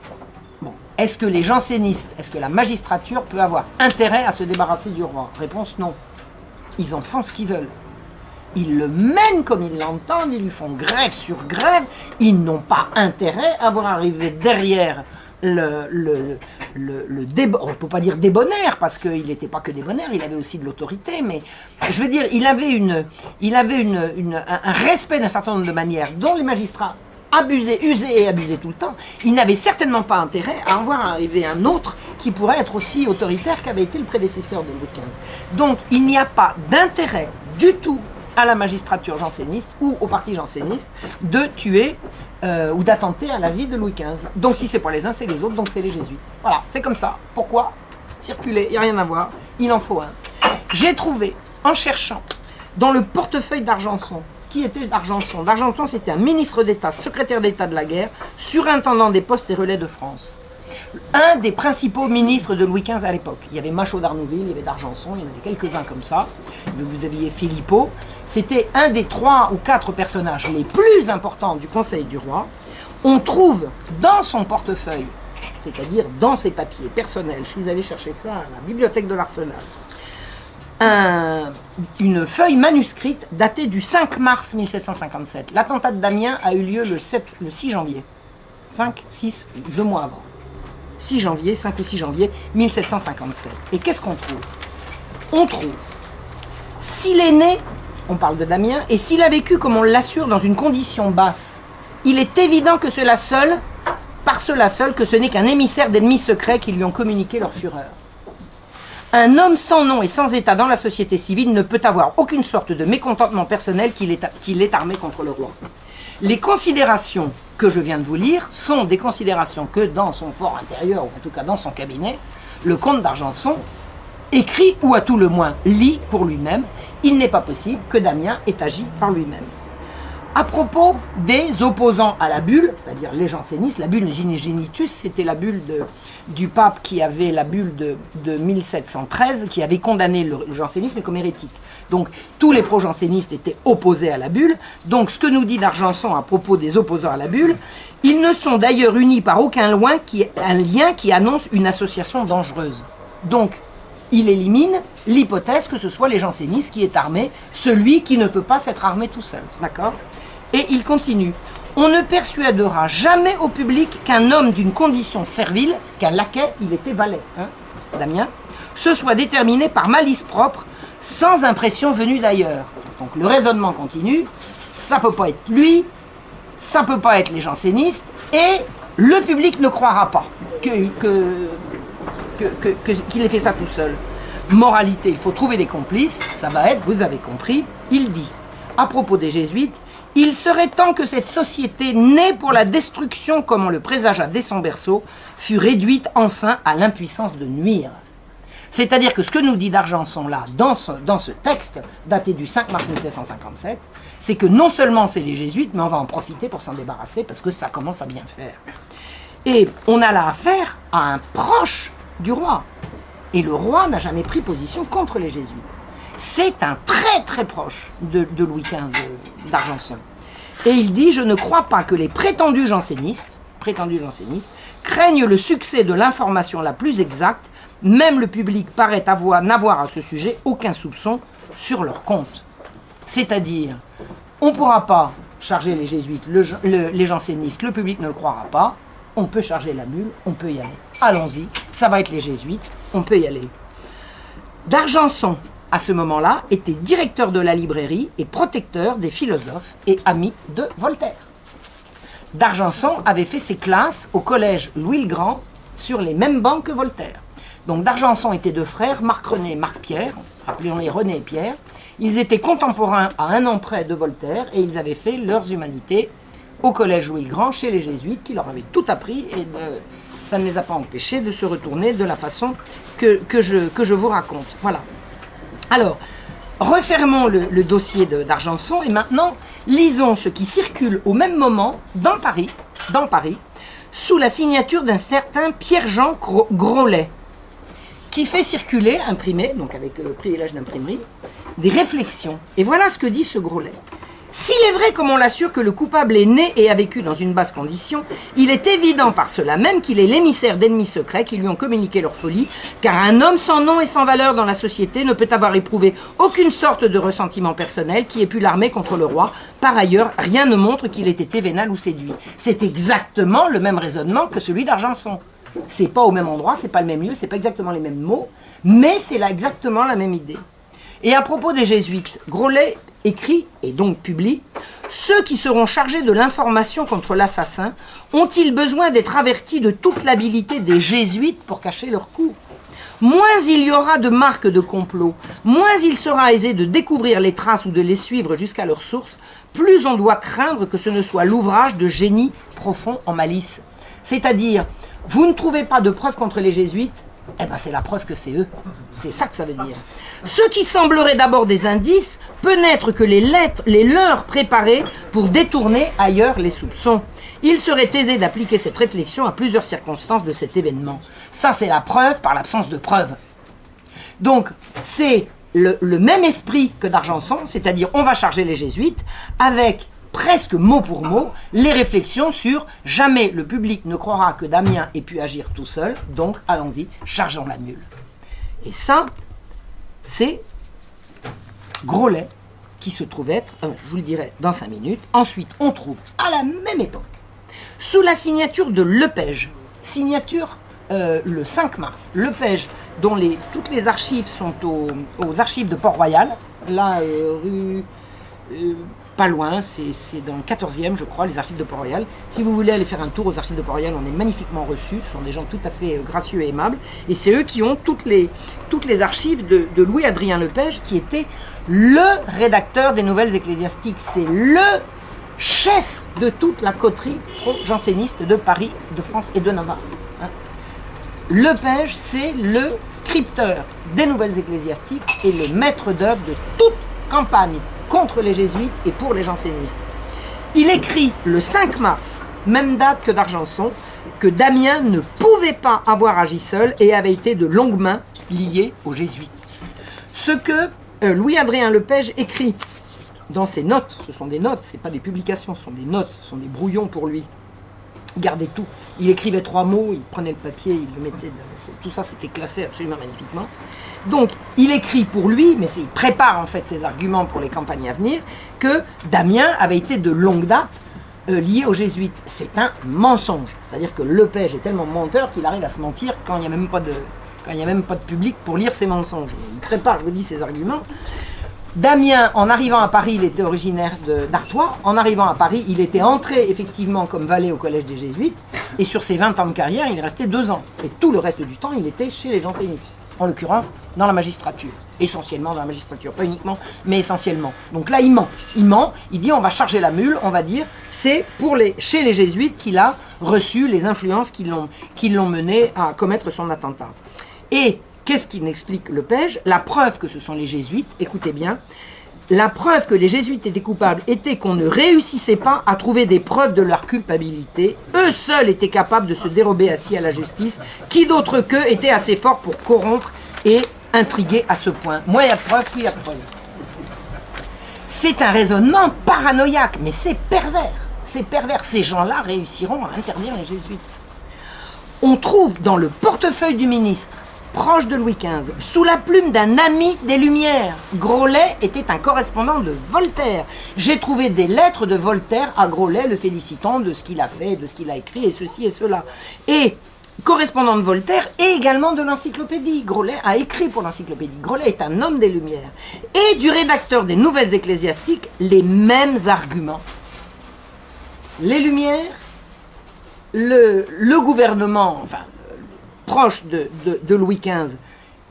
B: bon, est-ce que les jansénistes, est-ce que la magistrature peut avoir intérêt à se débarrasser du roi? Réponse non. Ils en font ce qu'ils veulent. Ils le mènent comme ils l'entendent, ils lui font grève sur grève, ils n'ont pas intérêt à voir arriver derrière le on ne peut pas dire débonnaire, parce qu'il n'était pas que débonnaire, il avait aussi de l'autorité, mais je veux dire, il avait un respect d'un certain nombre de manières dont les magistrats usaient et abusaient tout le temps. Il n'avait certainement pas intérêt à en voir arriver un autre qui pourrait être aussi autoritaire qu'avait été le prédécesseur de Louis XV. Donc il n'y a pas d'intérêt du tout à la magistrature janséniste ou au parti janséniste de tuer ou d'attenter à la vie de Louis XV. Donc si c'est pas les uns, c'est les autres, donc c'est les jésuites. Voilà, c'est comme ça. Pourquoi circuler? Il n'y a rien à voir. Il en faut un. J'ai trouvé, en cherchant, dans le portefeuille d'Argenson, qui était d'Argenson? D'Argenson, c'était un ministre d'État, secrétaire d'État de la guerre, surintendant des postes et relais de France. Un des principaux ministres de Louis XV à l'époque. Il y avait Machaut d'Arnouville, il y avait d'Argenson, il y en avait quelques-uns comme ça. Vous aviez Philippot. C'était un des 3 ou 4 personnages les plus importants du Conseil du roi. On trouve dans son portefeuille, c'est-à-dire dans ses papiers personnels, je suis allé chercher ça à la bibliothèque de l'Arsenal, une feuille manuscrite datée du 5 mars 1757. L'attentat de Damien a eu lieu le 6 janvier. 5, 6, 2 mois avant. 6 janvier, 5 ou 6 janvier 1757. Et qu'est-ce qu'on trouve? On trouve, s'il est né, on parle de Damien, et s'il a vécu comme on l'assure dans une condition basse, il est évident que cela seul, par cela seul, que ce n'est qu'un émissaire d'ennemis secrets qui lui ont communiqué leur fureur. Un homme sans nom et sans état dans la société civile ne peut avoir aucune sorte de mécontentement personnel qu'il est armé contre le roi. Les considérations que je viens de vous lire sont des considérations que dans son fort intérieur, ou en tout cas dans son cabinet, le comte d'Argenson écrit, ou à tout le moins lit pour lui-même. Il n'est pas possible que Damien ait agi par lui-même. À propos des opposants à la bulle, c'est-à-dire les jansénistes, la bulle Genitus, c'était la bulle du pape qui avait la bulle de 1713, qui avait condamné le jansénisme comme hérétique. Donc tous les pro-jansénistes étaient opposés à la bulle. Donc ce que nous dit d'Argenson à propos des opposants à la bulle, ils ne sont d'ailleurs unis par aucun lien qui annonce une association dangereuse. Donc il élimine l'hypothèse que ce soit les jansénistes qui est armé, celui qui ne peut pas s'être armé tout seul. D'accord? Et il continue. On ne persuadera jamais au public qu'un homme d'une condition servile, qu'un laquais, il était valet, hein, Damien, se soit déterminé par malice propre, sans impression venue d'ailleurs. Donc le raisonnement continue, ça peut pas être lui, ça peut pas être les jansénistes, et le public ne croira pas qu'il ait fait ça tout seul. Moralité, il faut trouver des complices, ça va être, vous avez compris, il dit, à propos des jésuites, il serait temps que cette société, née pour la destruction comme on le présagea dès son berceau, fût réduite enfin à l'impuissance de nuire. C'est-à-dire que ce que nous dit d'Argenson là, dans ce texte, daté du 5 mars 1757, c'est que non seulement c'est les jésuites, mais on va en profiter pour s'en débarrasser, parce que ça commence à bien faire. Et on a là affaire à un proche du roi. Et le roi n'a jamais pris position contre les jésuites. C'est un très très proche de Louis XV d'Argenson. Et il dit, je ne crois pas que les prétendus jansénistes craignent le succès de l'information la plus exacte. Même le public paraît n'avoir à ce sujet aucun soupçon sur leur compte. C'est-à-dire, on ne pourra pas charger les jésuites, les jansénistes, le public ne le croira pas, on peut charger la mule, on peut y aller. Allons-y, ça va être les jésuites, on peut y aller. D'Argenson, à ce moment-là, était directeur de la librairie et protecteur des philosophes et ami de Voltaire. D'Argenson avait fait ses classes au collège Louis-le-Grand sur les mêmes bancs que Voltaire. Donc d'Argenson étaient deux frères, Marc-René et Marc-Pierre, appelons-les René et Pierre. Ils étaient contemporains à un an près de Voltaire et ils avaient fait leurs humanités au collège Louis-le-Grand chez les jésuites qui leur avaient tout appris et ça ne les a pas empêchés de se retourner de la façon que je vous raconte. Voilà. Alors, refermons le dossier d'Argenson et maintenant lisons ce qui circule au même moment dans Paris, sous la signature d'un certain Pierre-Jean Grolet, qui fait circuler, imprimé, donc avec le privilège d'imprimerie, des réflexions. Et voilà ce que dit ce Grolet. S'il est vrai, comme on l'assure, que le coupable est né et a vécu dans une basse condition, il est évident par cela même qu'il est l'émissaire d'ennemis secrets qui lui ont communiqué leur folie, car un homme sans nom et sans valeur dans la société ne peut avoir éprouvé aucune sorte de ressentiment personnel qui ait pu l'armer contre le roi. Par ailleurs, rien ne montre qu'il ait été vénal ou séduit. C'est exactement le même raisonnement que celui d'Argenson. C'est pas au même endroit, c'est pas le même lieu, c'est pas exactement les mêmes mots, mais c'est là exactement la même idée. Et à propos des jésuites, Grolet écrit, et donc publie, « Ceux qui seront chargés de l'information contre l'assassin ont-ils besoin d'être avertis de toute l'habilité des jésuites pour cacher leur coup ? Moins il y aura de marques de complot, moins il sera aisé de découvrir les traces ou de les suivre jusqu'à leur source, plus on doit craindre que ce ne soit l'ouvrage de génie profond en malice. » C'est-à-dire, vous ne trouvez pas de preuves contre les jésuites, eh ben c'est la preuve que c'est eux. C'est ça que ça veut dire. Ce qui semblerait d'abord des indices peut n'être que les leurs préparés pour détourner ailleurs les soupçons. Il serait aisé d'appliquer cette réflexion à plusieurs circonstances de cet événement. Ça, c'est la preuve par l'absence de preuve. Donc, c'est le même esprit que d'Argenson, c'est-à-dire on va charger les jésuites avec presque mot pour mot, les réflexions sur jamais le public ne croira que Damien ait pu agir tout seul, donc allons-y, chargeons la mule. Et ça, c'est Grolet qui se trouve être, je vous le dirai dans 5 minutes. Ensuite, on trouve à la même époque, sous la signature de Lepage, signature le 5 mars, Lepage, dont toutes les archives sont aux archives de Port-Royal, là, rue... pas loin, c'est dans le 14e, je crois, les archives de Port-Royal. Si vous voulez aller faire un tour aux archives de Port-Royal, on est magnifiquement reçus. Ce sont des gens tout à fait gracieux et aimables. Et c'est eux qui ont toutes les archives de Louis-Adrien Lepage, qui était le rédacteur des Nouvelles Ecclésiastiques. C'est le chef de toute la coterie pro-janséniste de Paris, de France et de Navarre. Lepage, c'est le scripteur des Nouvelles Ecclésiastiques et le maître d'œuvre de toute campagne contre les jésuites et pour les jansénistes. Il écrit le 5 mars, même date que d'Argenson, que Damien ne pouvait pas avoir agi seul et avait été de longue main lié aux jésuites. Ce que Louis-Adrien Lepage écrit dans ses notes, ce sont des notes, ce n'est pas des publications, ce sont des notes, ce sont des brouillons pour lui. Il gardait tout. Il écrivait 3 mots, il prenait le papier, il le mettait... Tout ça, c'était classé absolument magnifiquement. Donc, il écrit pour lui, mais il prépare en fait ses arguments pour les campagnes à venir, que Damien avait été de longue date lié aux jésuites. C'est un mensonge. C'est-à-dire que Lepage est tellement menteur qu'il arrive à se mentir quand il n'y a même pas de public pour lire ses mensonges. Il prépare, je vous dis, ses arguments. Damien, en arrivant à Paris, il était originaire d'Artois. En arrivant à Paris, il était entré effectivement comme valet au collège des jésuites. Et sur ses 20 ans de carrière, il est resté 2 ans. Et tout le reste du temps, il était chez les jansénistes. En l'occurrence, dans la magistrature. Essentiellement dans la magistrature, pas uniquement, mais essentiellement. Donc là, il ment. Il dit on va charger la mule, on va dire, c'est chez les jésuites qu'il a reçu les influences qui l'ont mené à commettre son attentat. Et qu'est-ce qu'il explique Lepage? La preuve que ce sont les jésuites, écoutez bien, La preuve que les jésuites étaient coupables était qu'on ne réussissait pas à trouver des preuves de leur culpabilité. Eux seuls étaient capables de se dérober ainsi à la justice. Qui d'autre qu'eux était assez fort pour corrompre et intriguer à ce point? Moins il y a de preuves, plus il y a de preuves. C'est un raisonnement paranoïaque, mais c'est pervers. C'est pervers. Ces gens-là réussiront à interdire les jésuites. On trouve dans le portefeuille du ministre, proche de Louis XV, sous la plume d'un ami des Lumières. Groslay était un correspondant de Voltaire. J'ai trouvé des lettres de Voltaire à Groslay, le félicitant de ce qu'il a fait, de ce qu'il a écrit, et ceci et cela. Et correspondant de Voltaire et également de l'encyclopédie. Groslay a écrit pour l'encyclopédie. Groslay est un homme des Lumières. Et du rédacteur des Nouvelles Ecclésiastiques, les mêmes arguments. Les Lumières, le gouvernement, enfin, proche de Louis XV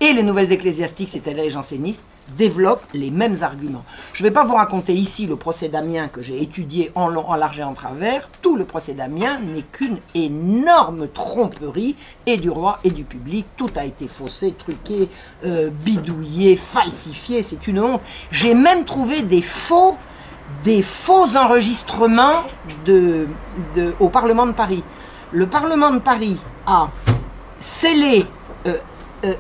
B: et les Nouvelles Ecclésiastiques, c'est-à-dire les jansénistes, développent les mêmes arguments. Je ne vais pas vous raconter ici le procès d'Amiens que j'ai étudié en long, en large et en travers. Tout le procès d'Amiens n'est qu'une énorme tromperie, et du roi et du public. Tout a été faussé, truqué, bidouillé, falsifié. C'est une honte. J'ai même trouvé des faux enregistrements au Parlement de Paris. Le Parlement de Paris a scellé,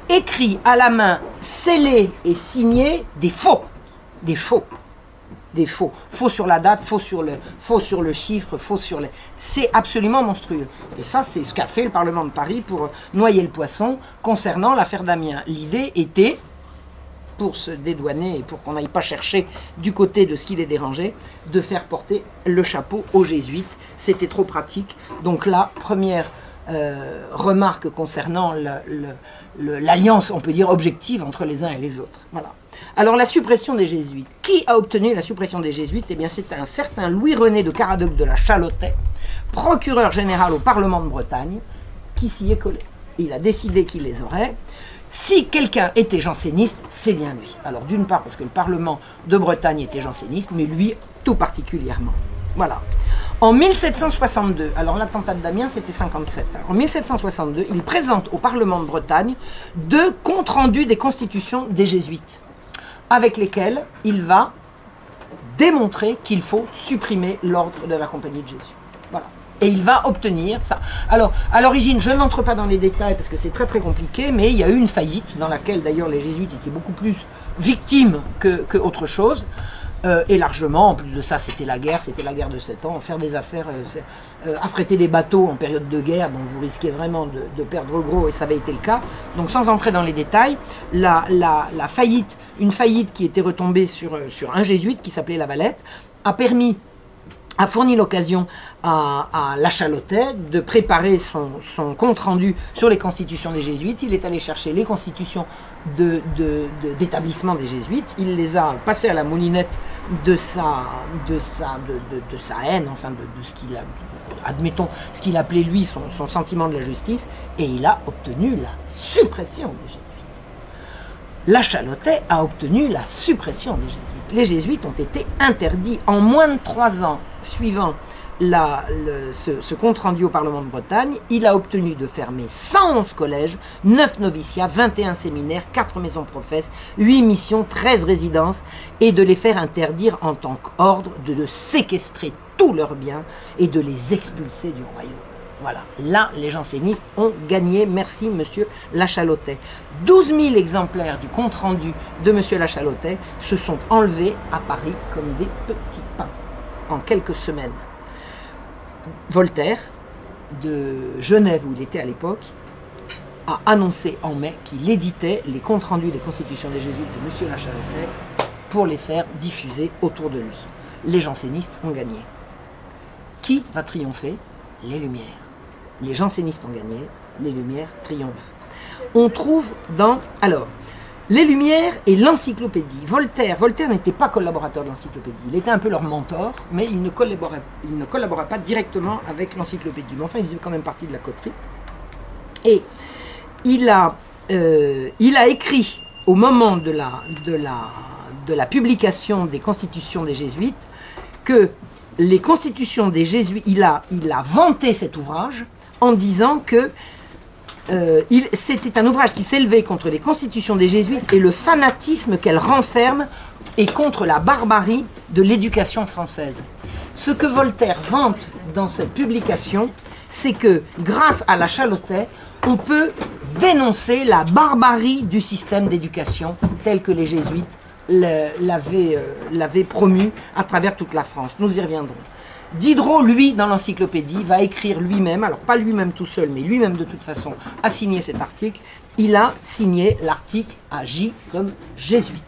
B: écrit à la main, scellé et signé des faux. Faux sur la date, faux sur le chiffre, faux sur les... C'est absolument monstrueux. Et ça, c'est ce qu'a fait le Parlement de Paris pour noyer le poisson concernant l'affaire d'Amiens. L'idée était, pour se dédouaner et pour qu'on n'aille pas chercher du côté de ce qui les dérangeait, de faire porter le chapeau aux jésuites. C'était trop pratique. Donc là, première remarque concernant l'alliance, on peut dire, objective entre les uns et les autres. Voilà. Alors la suppression des jésuites. Qui a obtenu la suppression des jésuites? Eh bien c'est un certain Louis-René de Caradoc de la Chalotais, procureur général au Parlement de Bretagne, qui s'y est collé. Il a décidé qu'il les aurait. Si quelqu'un était janséniste, c'est bien lui. Alors d'une part parce que le Parlement de Bretagne était janséniste, mais lui tout particulièrement. Voilà. En 1762, alors l'attentat d'Amiens c'était 57, en 1762, il présente au Parlement de Bretagne 2 comptes rendus des constitutions des jésuites, avec lesquels il va démontrer qu'il faut supprimer l'ordre de la Compagnie de Jésus. Voilà. Et il va obtenir ça. Alors, à l'origine, je n'entre pas dans les détails parce que c'est très très compliqué, mais il y a eu une faillite dans laquelle d'ailleurs les jésuites étaient beaucoup plus victimes que autre chose. Et largement, en plus de ça, c'était la guerre de 7 ans. Faire des affaires, affréter des bateaux en période de guerre, bon, vous risquez vraiment de perdre gros, et ça avait été le cas. Donc sans entrer dans les détails, la faillite, une faillite qui était retombée sur un jésuite qui s'appelait Lavalette, a fourni l'occasion à La Chalotais de préparer son compte-rendu sur les constitutions des jésuites. Il est allé chercher les constitutions d'établissement des jésuites. Il les a passées à la moulinette de sa haine, enfin de ce qu'il a, admettons, ce qu'il appelait lui son sentiment de la justice, et il a obtenu la suppression des jésuites. La Chalotais a obtenu la suppression des jésuites. Les jésuites ont été interdits en moins de 3 ans suivant ce compte-rendu au Parlement de Bretagne. Il a obtenu de fermer 111 collèges, 9 noviciats, 21 séminaires, 4 maisons professes, 8 missions, 13 résidences, et de les faire interdire en tant qu'ordre de séquestrer tous leurs biens et de les expulser du royaume. Voilà, là, les jansénistes ont gagné, merci monsieur La Chalotais. 12 000 exemplaires du compte-rendu de monsieur La Chalotais se sont enlevés à Paris comme des petits pains en quelques semaines. Voltaire, de Genève où il était à l'époque, a annoncé en mai qu'il éditait les comptes rendus des constitutions des jésuites de monsieur La Chalotais pour les faire diffuser autour de lui. Les jansénistes ont gagné. Qui va triompher? Les Lumières. Les jansénistes ont gagné, les Lumières triomphent. On trouve dans... Alors, les Lumières et l'encyclopédie. Voltaire n'était pas collaborateur de l'encyclopédie. Il était un peu leur mentor, mais il ne collaborait pas directement avec l'encyclopédie. Mais enfin, il faisait quand même partie de la coterie. Et il a écrit, au moment de la publication des constitutions des jésuites, que les constitutions des jésuites, il a vanté cet ouvrage en disant que C'était un ouvrage qui s'élevait contre les constitutions des jésuites et le fanatisme qu'elles renferment et contre la barbarie de l'éducation française. Ce que Voltaire vante dans cette publication, c'est que grâce à la Chalotais, on peut dénoncer la barbarie du système d'éducation tel que les jésuites l'avaient promu à travers toute la France. Nous y reviendrons. Diderot, lui, dans l'encyclopédie, va écrire lui-même, alors pas lui-même tout seul, mais lui-même de toute façon, a signé cet article. Il a signé l'article à J comme jésuite.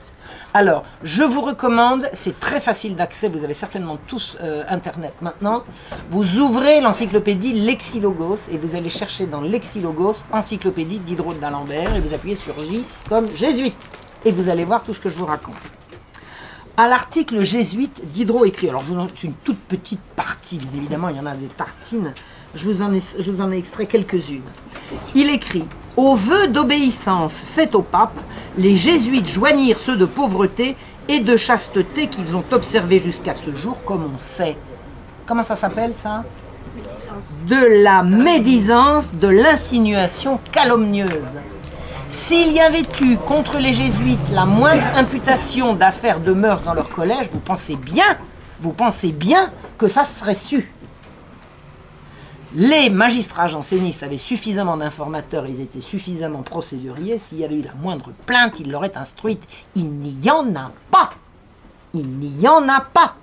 B: Alors, je vous recommande, c'est très facile d'accès, vous avez certainement tous Internet maintenant. Vous ouvrez l'encyclopédie Lexilogos et vous allez chercher dans Lexilogos, encyclopédie Diderot d'Alembert, et vous appuyez sur J comme jésuite. Et vous allez voir tout ce que je vous raconte. À l'article jésuite, Diderot écrit, alors c'est une toute petite partie, bien évidemment, il y en a des tartines, je vous en ai extrait quelques-unes. Il écrit « Aux vœux d'obéissance faits au pape, les jésuites joignirent ceux de pauvreté et de chasteté qu'ils ont observés jusqu'à ce jour, comme on sait. » Comment ça s'appelle, ça? De la médisance, de l'insinuation calomnieuse. S'il y avait eu contre les jésuites la moindre imputation d'affaires de mœurs dans leur collège, vous pensez bien que ça serait su. Les magistrats jansénistes avaient suffisamment d'informateurs, ils étaient suffisamment procéduriers, s'il y avait eu la moindre plainte, ils l'auraient instruite. Il n'y en a pas. Il n'y en a pas.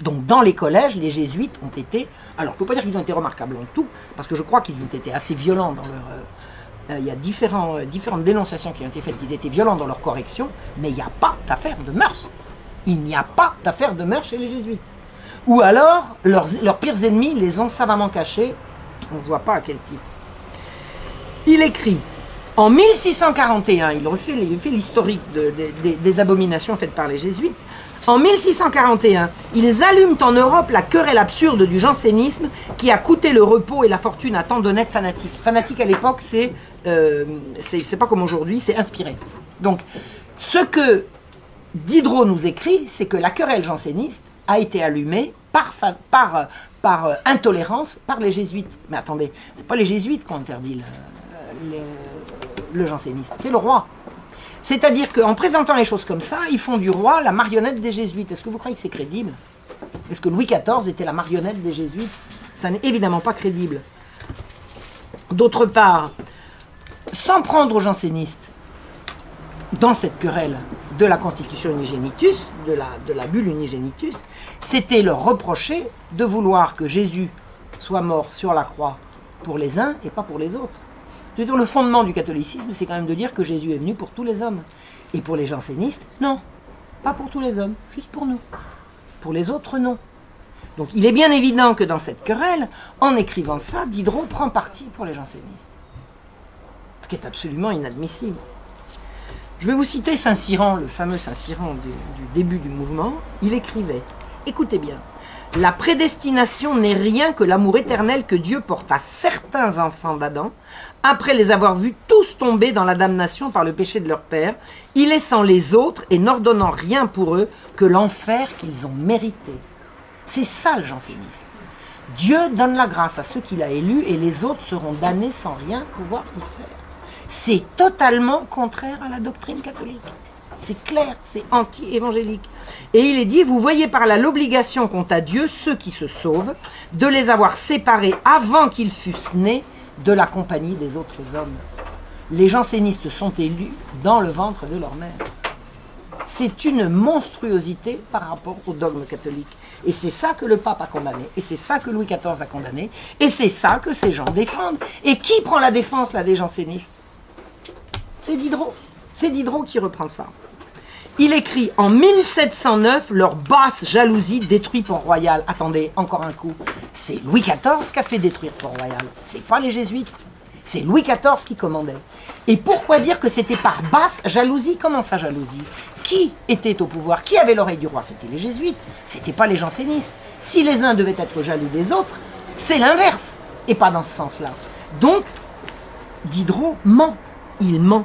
B: Donc dans les collèges, les jésuites ont été... Alors, je ne peux pas dire qu'ils ont été remarquables en tout, parce que je crois qu'ils ont été assez violents dans leur... il y a différentes dénonciations qui ont été faites, qu'ils étaient violents dans leur correction, mais il n'y a pas d'affaire de mœurs. Il n'y a pas d'affaire de mœurs chez les jésuites. Ou alors, leurs pires ennemis les ont savamment cachés, on ne voit pas à quel titre. Il écrit, en 1641, il fait l'historique des abominations faites par les jésuites, en 1641, ils allument en Europe la querelle absurde du jansénisme qui a coûté le repos et la fortune à tant d'honnêtes fanatiques. Fanatique à l'époque, c'est pas comme aujourd'hui, c'est inspiré. Donc, ce que Diderot nous écrit, c'est que la querelle janséniste a été allumée par intolérance par les jésuites. Mais attendez, c'est pas les jésuites qui ont interdit le jansénisme, c'est le roi. C'est-à-dire qu'en présentant les choses comme ça, ils font du roi la marionnette des jésuites. Est-ce que vous croyez que c'est crédible? Est-ce que Louis XIV était la marionnette des jésuites? Ça n'est évidemment pas crédible. D'autre part, s'en prendre aux jansénistes dans cette querelle de la Constitution Unigenitus, de la bulle Unigenitus, c'était leur reprocher de vouloir que Jésus soit mort sur la croix pour les uns et pas pour les autres. Je veux dire, le fondement du catholicisme, c'est quand même de dire que Jésus est venu pour tous les hommes. Et pour les jansénistes, non, pas pour tous les hommes, juste pour nous. Pour les autres, non. Donc il est bien évident que dans cette querelle, en écrivant ça, Diderot prend parti pour les jansénistes. Ce qui est absolument inadmissible. Je vais vous citer Saint-Cyran, le fameux Saint-Cyran du début du mouvement. Il écrivait, écoutez bien, « La prédestination n'est rien que l'amour éternel que Dieu porte à certains enfants d'Adam, après les avoir vus tous tomber dans la damnation par le péché de leur père, y laissant les autres et n'ordonnant rien pour eux que l'enfer qu'ils ont mérité. » C'est ça le jansénisme. Dieu donne la grâce à ceux qu'il a élus et les autres seront damnés sans rien pouvoir y faire. C'est totalement contraire à la doctrine catholique. C'est clair, c'est anti-évangélique. Et il est dit, vous voyez par là l'obligation qu'ont à Dieu ceux qui se sauvent, de les avoir séparés avant qu'ils fussent nés de la compagnie des autres hommes. Les jansénistes sont élus dans le ventre de leur mère. C'est une monstruosité par rapport au dogme catholique. Et c'est ça que le pape a condamné, et c'est ça que Louis XIV a condamné, et c'est ça que ces gens défendent. Et qui prend la défense là des jansénistes? C'est Diderot. C'est Diderot qui reprend ça. Il écrit en 1709, leur basse jalousie détruit Port-Royal. Attendez, encore un coup. C'est Louis XIV qui a fait détruire Port-Royal. C'est pas les jésuites. C'est Louis XIV qui commandait. Et pourquoi dire que c'était par basse jalousie? Comment ça, jalousie? Qui était au pouvoir? Qui avait l'oreille du roi? C'était les jésuites. C'était pas les jansénistes. Si les uns devaient être jaloux des autres, c'est l'inverse. Et pas dans ce sens-là. Donc, Diderot ment. Il ment.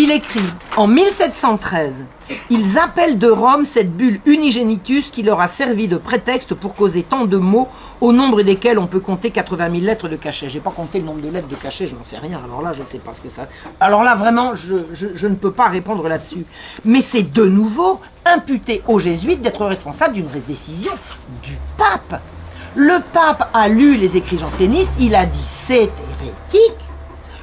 B: Il écrit, en 1713, ils appellent de Rome cette bulle Unigenitus qui leur a servi de prétexte pour causer tant de mots, au nombre desquels on peut compter 80 000 lettres de cachet. J'ai pas compté le nombre de lettres de cachet, je n'en sais rien. Alors là, je sais pas ce que ça... Alors là, vraiment, je ne peux pas répondre là-dessus. Mais c'est de nouveau imputé aux jésuites d'être responsables d'une décision du pape. Le pape a lu les écrits jansénistes, il a dit c'est hérétique.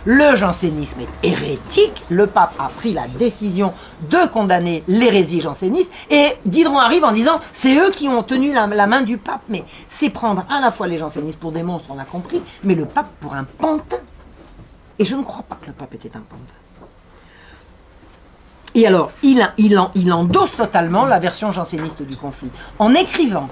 B: Le jansénisme est hérétique, le pape a pris la décision de condamner l'hérésie janséniste, et Diderot arrive en disant c'est eux qui ont tenu la main du pape. Mais c'est prendre à la fois les jansénistes pour des monstres, on a compris, mais le pape pour un pantin. Et je ne crois pas que le pape était un pantin. Et alors, il endosse totalement la version janséniste du conflit. En écrivant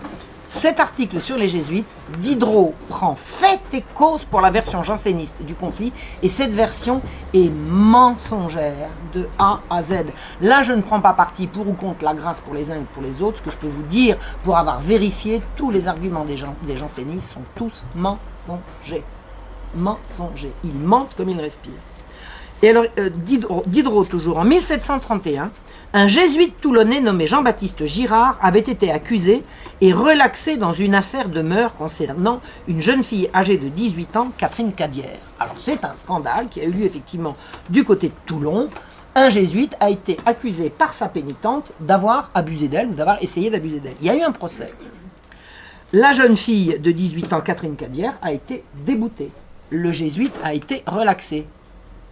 B: cet article sur les jésuites, Diderot prend fait et cause pour la version janséniste du conflit, et cette version est mensongère de A à Z. Là, je ne prends pas parti pour ou contre la grâce pour les uns et pour les autres. Ce que je peux vous dire, pour avoir vérifié, tous les arguments des jansénistes sont tous mensongers. Mensongers. Ils mentent comme ils respirent. Et alors, Diderot, toujours, en 1731, un jésuite toulonnais nommé Jean-Baptiste Girard avait été accusé et relaxé dans une affaire de mœurs concernant une jeune fille âgée de 18 ans, Catherine Cadière. Alors c'est un scandale qui a eu lieu effectivement du côté de Toulon. Un jésuite a été accusé par sa pénitente d'avoir abusé d'elle ou d'avoir essayé d'abuser d'elle. Il y a eu un procès. La jeune fille de 18 ans, Catherine Cadière, a été déboutée. Le jésuite a été relaxé.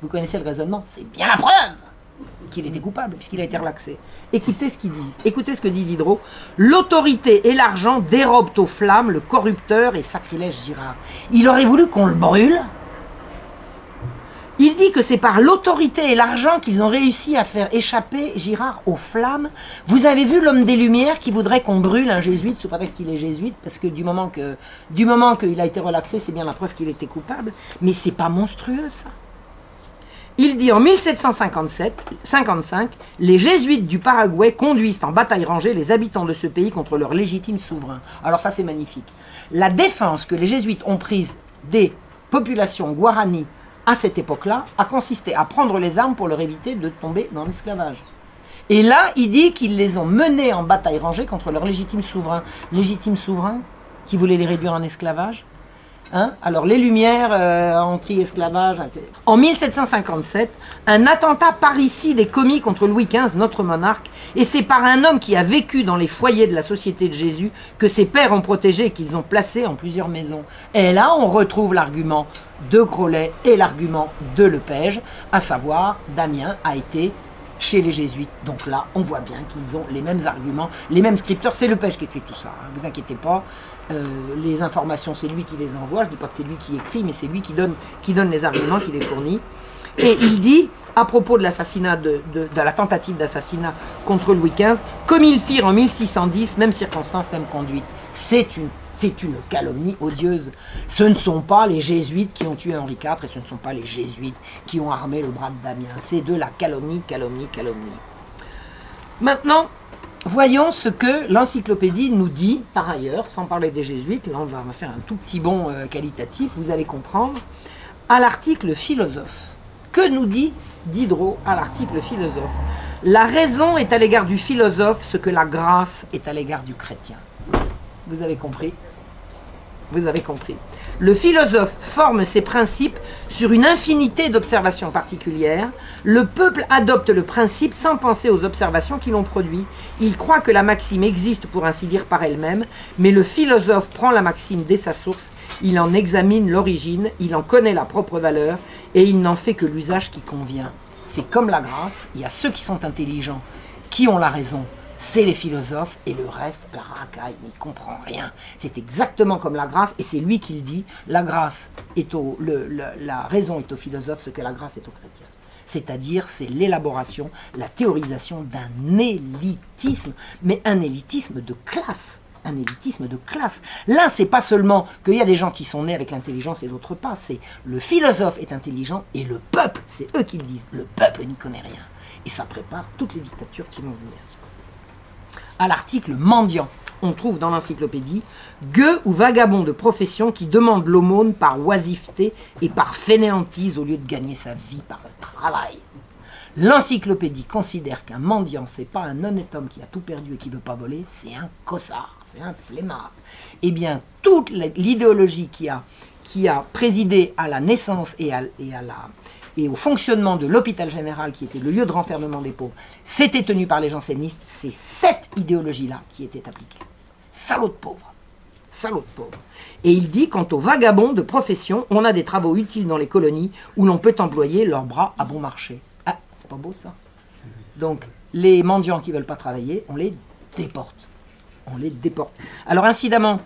B: Vous connaissez le raisonnement, c'est bien la preuve qu'il était coupable, puisqu'il a été relaxé. Écoutez ce qu'il dit, écoutez ce que dit Diderot. L'autorité et l'argent dérobent aux flammes le corrupteur et sacrilège Girard. Il aurait voulu qu'on le brûle. Il dit que c'est par l'autorité et l'argent qu'ils ont réussi à faire échapper Girard aux flammes. Vous avez vu l'homme des Lumières qui voudrait qu'on brûle un jésuite sous prétexte qu'il est jésuite, parce que du moment qu'il a été relaxé, c'est bien la preuve qu'il était coupable. Mais c'est pas monstrueux, ça. Il dit en 1755, les jésuites du Paraguay conduisent en bataille rangée les habitants de ce pays contre leur légitime souverain. Alors ça, c'est magnifique. La défense que les jésuites ont prise des populations guaranis à cette époque-là a consisté à prendre les armes pour leur éviter de tomber dans l'esclavage. Et là, il dit qu'ils les ont menés en bataille rangée contre leur légitime souverain. Légitime souverain qui voulait les réduire en esclavage. Hein? Alors les Lumières, anti-esclavage, etc. En 1757, un attentat parricide est commis contre Louis XV, notre monarque, et c'est par un homme qui a vécu dans les foyers de la Société de Jésus que ses pères ont protégé et qu'ils ont placé en plusieurs maisons. Et là, on retrouve l'argument de Grollet et l'argument de Lepage, à savoir, Damien a été chez les jésuites. Donc là, on voit bien qu'ils ont les mêmes arguments, les mêmes scripteurs. C'est Lepage qui écrit tout ça, hein, vous inquiétez pas. Les informations, c'est lui qui les envoie. Je ne dis pas que c'est lui qui écrit, mais c'est lui qui donne les arguments, qui les fournit. Et il dit, à propos de l'assassinat, de la tentative d'assassinat contre Louis XV, comme ils firent en 1610, même circonstance, même conduite. C'est une calomnie odieuse. Ce ne sont pas les jésuites qui ont tué Henri IV, et ce ne sont pas les jésuites qui ont armé le bras de Damien. C'est de la calomnie, calomnie, calomnie. Maintenant, voyons ce que l'encyclopédie nous dit, par ailleurs, sans parler des jésuites. Là, on va faire un tout petit bond qualitatif, vous allez comprendre, à l'article philosophe. Que nous dit Diderot à l'article philosophe? La raison est à l'égard du philosophe ce que la grâce est à l'égard du chrétien. Vous avez compris? Vous avez compris. Le philosophe forme ses principes sur une infinité d'observations particulières. Le peuple adopte le principe sans penser aux observations qui l'ont produit. Il croit que la maxime existe pour ainsi dire par elle-même, mais le philosophe prend la maxime dès sa source, il en examine l'origine, il en connaît la propre valeur, et il n'en fait que l'usage qui convient. C'est comme la grâce, il y a ceux qui sont intelligents, qui ont la raison. C'est les philosophes, et le reste, la racaille, n'y comprend rien. C'est exactement comme la grâce, et c'est lui qui le dit, la grâce est la raison est au philosophe ce que la grâce est aux chrétiens. C'est-à-dire, c'est l'élaboration, la théorisation d'un élitisme, mais un élitisme de classe. Un élitisme de classe. Là, c'est pas seulement qu'il y a des gens qui sont nés avec l'intelligence et d'autres pas, c'est le philosophe est intelligent, et le peuple, c'est eux qui le disent, le peuple n'y connaît rien. Et ça prépare toutes les dictatures qui vont venir. À l'article mendiant, on trouve dans l'encyclopédie gueux ou vagabond de profession qui demande l'aumône par oisiveté et par fainéantise au lieu de gagner sa vie par le travail. L'encyclopédie considère qu'un mendiant, c'est pas un honnête homme qui a tout perdu et qui veut pas voler, c'est un cossard, c'est un flemmard. Eh bien, toute l'idéologie qui a présidé à la naissance et au fonctionnement de l'hôpital général, qui était le lieu de renfermement des pauvres, c'était tenu par les jansénistes, c'est cette idéologie-là qui était appliquée. Salaud de pauvres. Salaud de pauvres. Et il dit, quant aux vagabonds de profession, on a des travaux utiles dans les colonies où l'on peut employer leurs bras à bon marché. Ah, c'est pas beau ça. Donc, les mendiants qui ne veulent pas travailler, on les déporte. On les déporte. Alors, incidemment,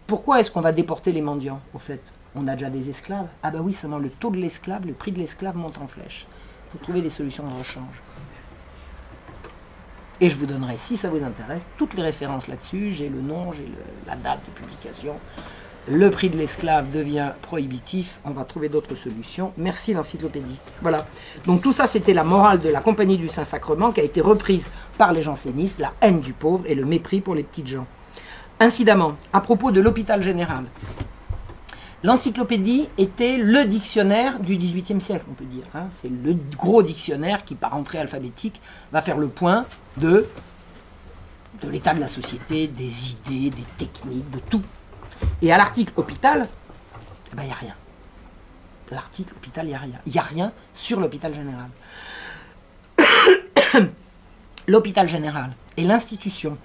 B: pourquoi est-ce qu'on va déporter les mendiants, au fait? On a déjà des esclaves. Ah bah oui, seulement le taux de l'esclave, le prix de l'esclave monte en flèche. Il faut trouver des solutions de rechange. Et je vous donnerai, si ça vous intéresse, toutes les références là-dessus. J'ai le nom, j'ai la date de publication. Le prix de l'esclave devient prohibitif. On va trouver d'autres solutions. Merci l'encyclopédie. Voilà. Donc tout ça, c'était la morale de la Compagnie du Saint-Sacrement qui a été reprise par les jansénistes, la haine du pauvre et le mépris pour les petites gens. Incidemment, à propos de l'hôpital général, l'encyclopédie était le dictionnaire du XVIIIe siècle, on peut dire. Hein. C'est le gros dictionnaire qui, par entrée alphabétique, va faire le point de l'état de la société, des idées, des techniques, de tout. Et à l'article hôpital, il n'y a rien. L'article hôpital, il n'y a rien. Il n'y a rien sur l'hôpital général. L'hôpital général est l'institution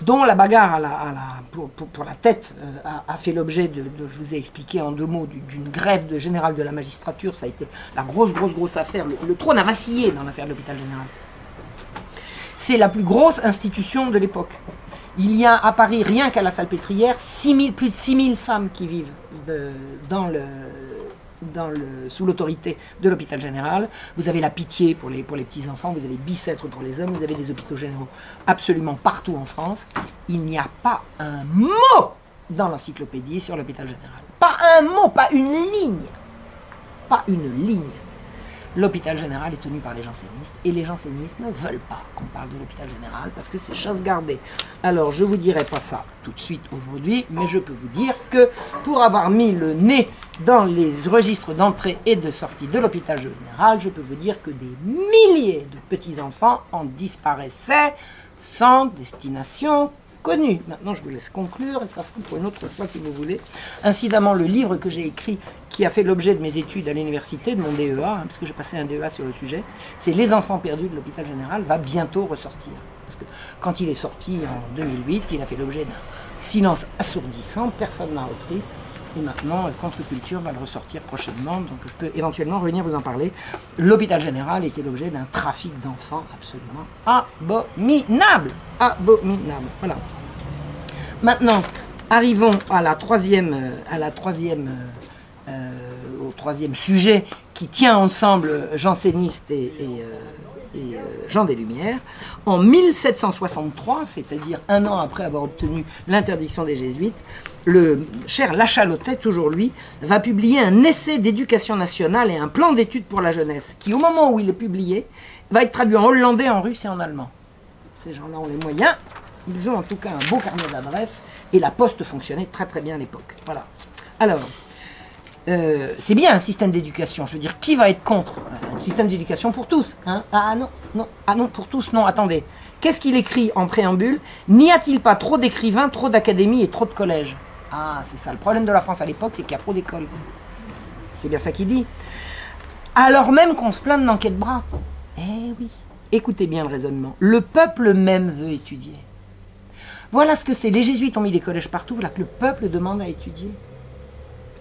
B: dont la bagarre pour la tête a fait l'objet je vous ai expliqué en 2 mots, d'une grève de général de la magistrature. Ça a été la grosse affaire. Le trône a vacillé dans l'affaire de l'hôpital général. C'est la plus grosse institution de l'époque. Il y a à Paris, rien qu'à la Salpêtrière, plus de 6000 femmes qui vivent sous l'autorité de l'hôpital général. Vous avez la Pitié pour les petits-enfants, vous avez Bicêtre pour les hommes, vous avez des hôpitaux généraux absolument partout en France. Il n'y a pas un mot dans l'encyclopédie sur l'hôpital général. Pas un mot, pas une ligne. Pas une ligne. L'hôpital général est tenu par les jansénistes et les jansénistes ne veulent pas qu'on parle de l'hôpital général parce que c'est chasse gardée. Alors je ne vous dirai pas ça tout de suite aujourd'hui, mais je peux vous dire que pour avoir mis le nez dans les registres d'entrée et de sortie de l'hôpital général, je peux vous dire que des milliers de petits-enfants en disparaissaient sans destination connue. Maintenant, je vous laisse conclure, et ça sera pour une autre fois si vous voulez. Incidemment, le livre que j'ai écrit, qui a fait l'objet de mes études à l'université, de mon DEA, parce que j'ai passé un DEA sur le sujet, c'est Les enfants perdus de l'hôpital général, va bientôt ressortir. Parce que quand il est sorti en 2008, il a fait l'objet d'un silence assourdissant, personne n'a repris. Et maintenant, Contre-Culture va le ressortir prochainement, donc je peux éventuellement revenir vous en parler. L'hôpital général était l'objet d'un trafic d'enfants absolument abominable. Abominable, voilà. Maintenant, arrivons à au troisième sujet qui tient ensemble jansénistes et Jean des Lumières. En 1763, c'est-à-dire 1 an après avoir obtenu l'interdiction des jésuites, le cher Lachalotais, toujours lui, va publier un essai d'éducation nationale et un plan d'études pour la jeunesse, qui au moment où il est publié, va être traduit en hollandais, en russe et en allemand. Ces gens-là ont les moyens, ils ont en tout cas un beau carnet d'adresses, et la poste fonctionnait très très bien à l'époque. Voilà. Alors, c'est bien un système d'éducation, je veux dire, qui va être contre un système d'éducation pour tous, hein? Ah non, pour tous, non, attendez. Qu'est-ce qu'il écrit en préambule? N'y a-t-il pas trop d'écrivains, trop d'académies et trop de collèges? Ah, c'est ça, le problème de la France à l'époque, c'est qu'il y a trop d'écoles. C'est bien ça qu'il dit. Alors même qu'on se plaint de manquer de bras. Eh oui, écoutez bien le raisonnement. Le peuple même veut étudier. Voilà ce que c'est. Les jésuites ont mis des collèges partout, voilà que le peuple demande à étudier.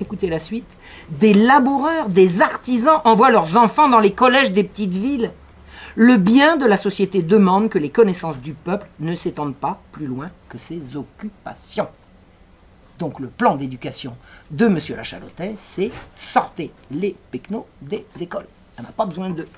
B: Écoutez la suite. Des laboureurs, des artisans envoient leurs enfants dans les collèges des petites villes. Le bien de la société demande que les connaissances du peuple ne s'étendent pas plus loin que ses occupations. Donc le plan d'éducation de M. Lachalotais, c'est sortez les pecnos des écoles. On n'a pas besoin d'eux.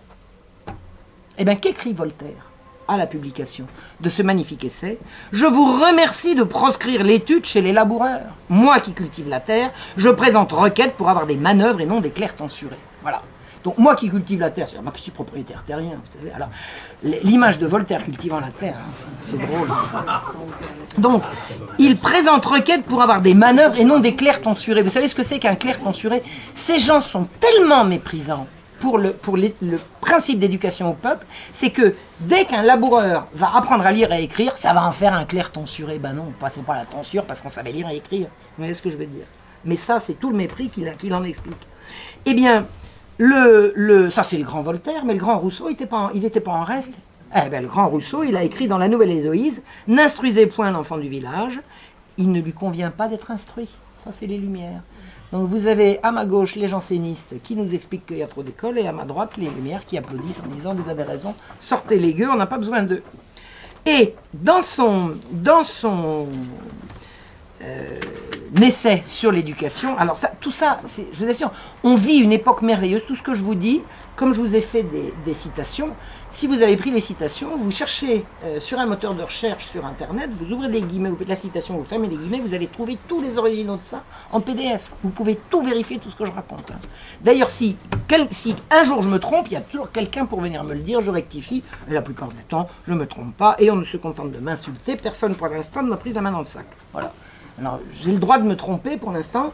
B: Eh bien, qu'écrit Voltaire à la publication de ce magnifique essai? Je vous remercie de proscrire l'étude chez les laboureurs. Moi qui cultive la terre, je présente requête pour avoir des manœuvres et non des clercs censurés. Voilà. Donc moi qui cultive la terre, c'est moi qui suis propriétaire terrien, vous savez. Alors, l'image de Voltaire cultivant la terre, hein, c'est drôle. Donc, il présente requête pour avoir des manœuvres et non des clercs censurés. Vous savez ce que c'est qu'un clerc censuré? Ces gens sont tellement méprisants le principe d'éducation au peuple, c'est que dès qu'un laboureur va apprendre à lire et à écrire, ça va en faire un clerc tonsuré. Ben non, passons pas la tonsure parce qu'on savait lire et écrire. Vous voyez ce que je veux dire? Mais ça, c'est tout le mépris qu'il en explique. Eh bien, ça c'est le grand Voltaire, mais le grand Rousseau, il n'était pas en reste. Eh bien, le grand Rousseau, il a écrit dans la Nouvelle Héloïse, « N'instruisez point l'enfant du village, il ne lui convient pas d'être instruit. » Ça, c'est les Lumières. Donc vous avez à ma gauche les jansénistes qui nous expliquent qu'il y a trop d'écoles, et à ma droite les Lumières qui applaudissent en disant « Vous avez raison, sortez les gueux, on n'a pas besoin d'eux. » Et dans son essai sur l'éducation, alors ça, tout ça, je vous assure, on vit une époque merveilleuse. Tout ce que je vous dis, comme je vous ai fait des citations, si vous avez pris les citations, vous cherchez sur un moteur de recherche sur Internet, vous ouvrez des guillemets, vous faites la citation, vous fermez les guillemets, vous allez trouver tous les originaux de ça en PDF. Vous pouvez tout vérifier, tout ce que je raconte. Hein. D'ailleurs, si un jour je me trompe, il y a toujours quelqu'un pour venir me le dire, je rectifie, et la plupart du temps, je ne me trompe pas, et on ne se contente de m'insulter, personne pour l'instant ne m'a pris la main dans le sac. Voilà. Alors, j'ai le droit de me tromper pour l'instant.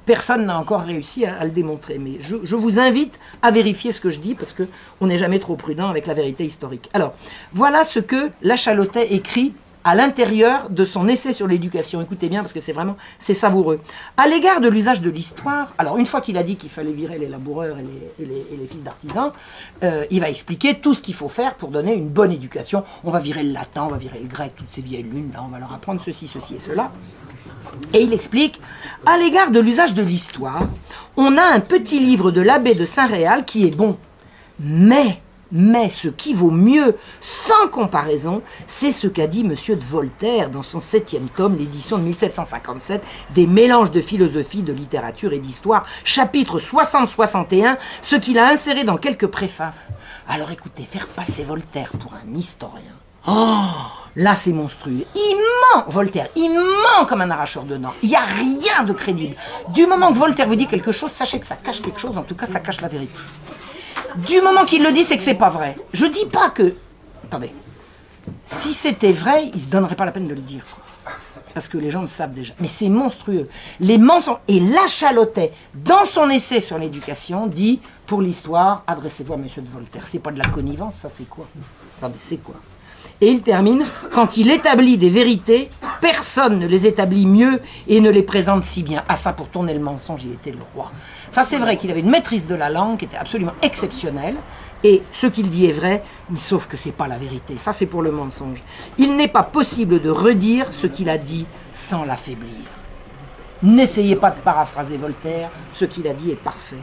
B: Personne n'a encore réussi à le démontrer. Mais je vous invite à vérifier ce que je dis parce qu'on n'est jamais trop prudent avec la vérité historique. Alors, voilà ce que Lachalotais écrit à l'intérieur de son essai sur l'éducation. Écoutez bien parce que c'est savoureux. À l'égard de l'usage de l'histoire, alors une fois qu'il a dit qu'il fallait virer les laboureurs et les fils d'artisans, il va expliquer tout ce qu'il faut faire pour donner une bonne éducation. On va virer le latin, on va virer le grec, toutes ces vieilles lunes, là on va leur apprendre ceci, ceci et cela. Et il explique, à l'égard de l'usage de l'histoire, on a un petit livre de l'abbé de Saint-Réal qui est bon, mais ce qui vaut mieux, sans comparaison, c'est ce qu'a dit M. de Voltaire dans son 7e tome, l'édition de 1757, des mélanges de philosophie, de littérature et d'histoire, chapitre 60-61, ce qu'il a inséré dans quelques préfaces. Alors écoutez, faire passer Voltaire pour un historien, oh, là c'est monstrueux. Il ment, Voltaire, il ment comme un arracheur de dents. Il n'y a rien de crédible. Du moment que Voltaire vous dit quelque chose, sachez que ça cache quelque chose, en tout cas ça cache la vérité. Du moment qu'il le dit, c'est que c'est pas vrai. Je dis pas que... Attendez. Si c'était vrai, il se donnerait pas la peine de le dire. Parce que les gens le savent déjà. Mais c'est monstrueux. Les mensonges... Et Lachalotais, dans son essai sur l'éducation, dit, pour l'histoire, adressez-vous à M. de Voltaire. C'est pas de la connivence, ça c'est quoi? Attendez, c'est quoi? Et il termine, quand il établit des vérités, personne ne les établit mieux et ne les présente si bien. Ah ça, pour tourner le mensonge, il était le roi. Ça, c'est vrai qu'il avait une maîtrise de la langue qui était absolument exceptionnelle. Et ce qu'il dit est vrai, sauf que c'est pas la vérité. Ça, c'est pour le mensonge. Il n'est pas possible de redire ce qu'il a dit sans l'affaiblir. N'essayez pas de paraphraser Voltaire, ce qu'il a dit est parfait.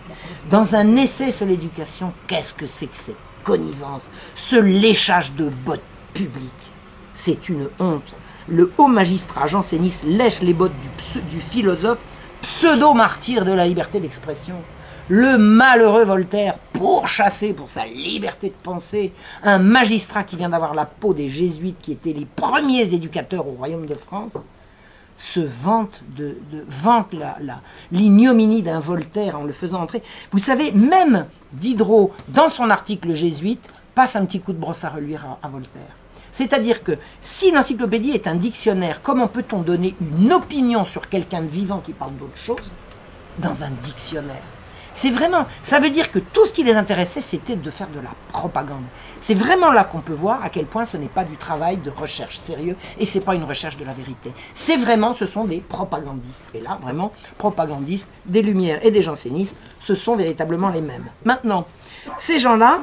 B: Dans un essai sur l'éducation, qu'est-ce que c'est que cette connivence, ce léchage de bottes publiques? C'est une honte. Le haut magistrat janséniste lèche les bottes du philosophe pseudo-martyr de la liberté d'expression. Le malheureux Voltaire, pourchassé pour sa liberté de penser, un magistrat qui vient d'avoir la peau des jésuites qui étaient les premiers éducateurs au royaume de France, se vante l'ignominie d'un Voltaire en le faisant entrer. Vous savez, même Diderot, dans son article jésuite, passe un petit coup de brosse à reluire à Voltaire. C'est-à-dire que si l'encyclopédie est un dictionnaire, comment peut-on donner une opinion sur quelqu'un de vivant qui parle d'autre chose dans un dictionnaire? C'est vraiment, ça veut dire que tout ce qui les intéressait, c'était de faire de la propagande. C'est vraiment là qu'on peut voir à quel point ce n'est pas du travail de recherche sérieux et c'est pas une recherche de la vérité. C'est vraiment, ce sont des propagandistes. Et là, vraiment, propagandistes, des Lumières et des jansénistes, ce sont véritablement les mêmes. Maintenant, ces gens-là,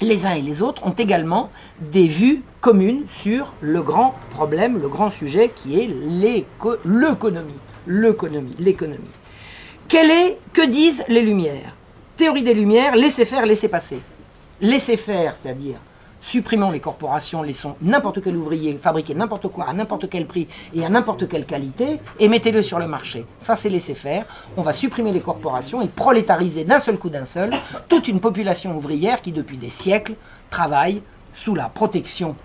B: les uns et les autres, ont également des vues communes sur le grand problème, le grand sujet qui est l'économie. Que disent les Lumières? Théorie des Lumières, laissez faire, laissez passer. Laissez faire, c'est-à-dire supprimons les corporations, laissons n'importe quel ouvrier fabriquer n'importe quoi à n'importe quel prix et à n'importe quelle qualité et mettez-le sur le marché. Ça, c'est laisser faire. On va supprimer les corporations et prolétariser d'un seul coup toute une population ouvrière qui, depuis des siècles, travaille sous la protection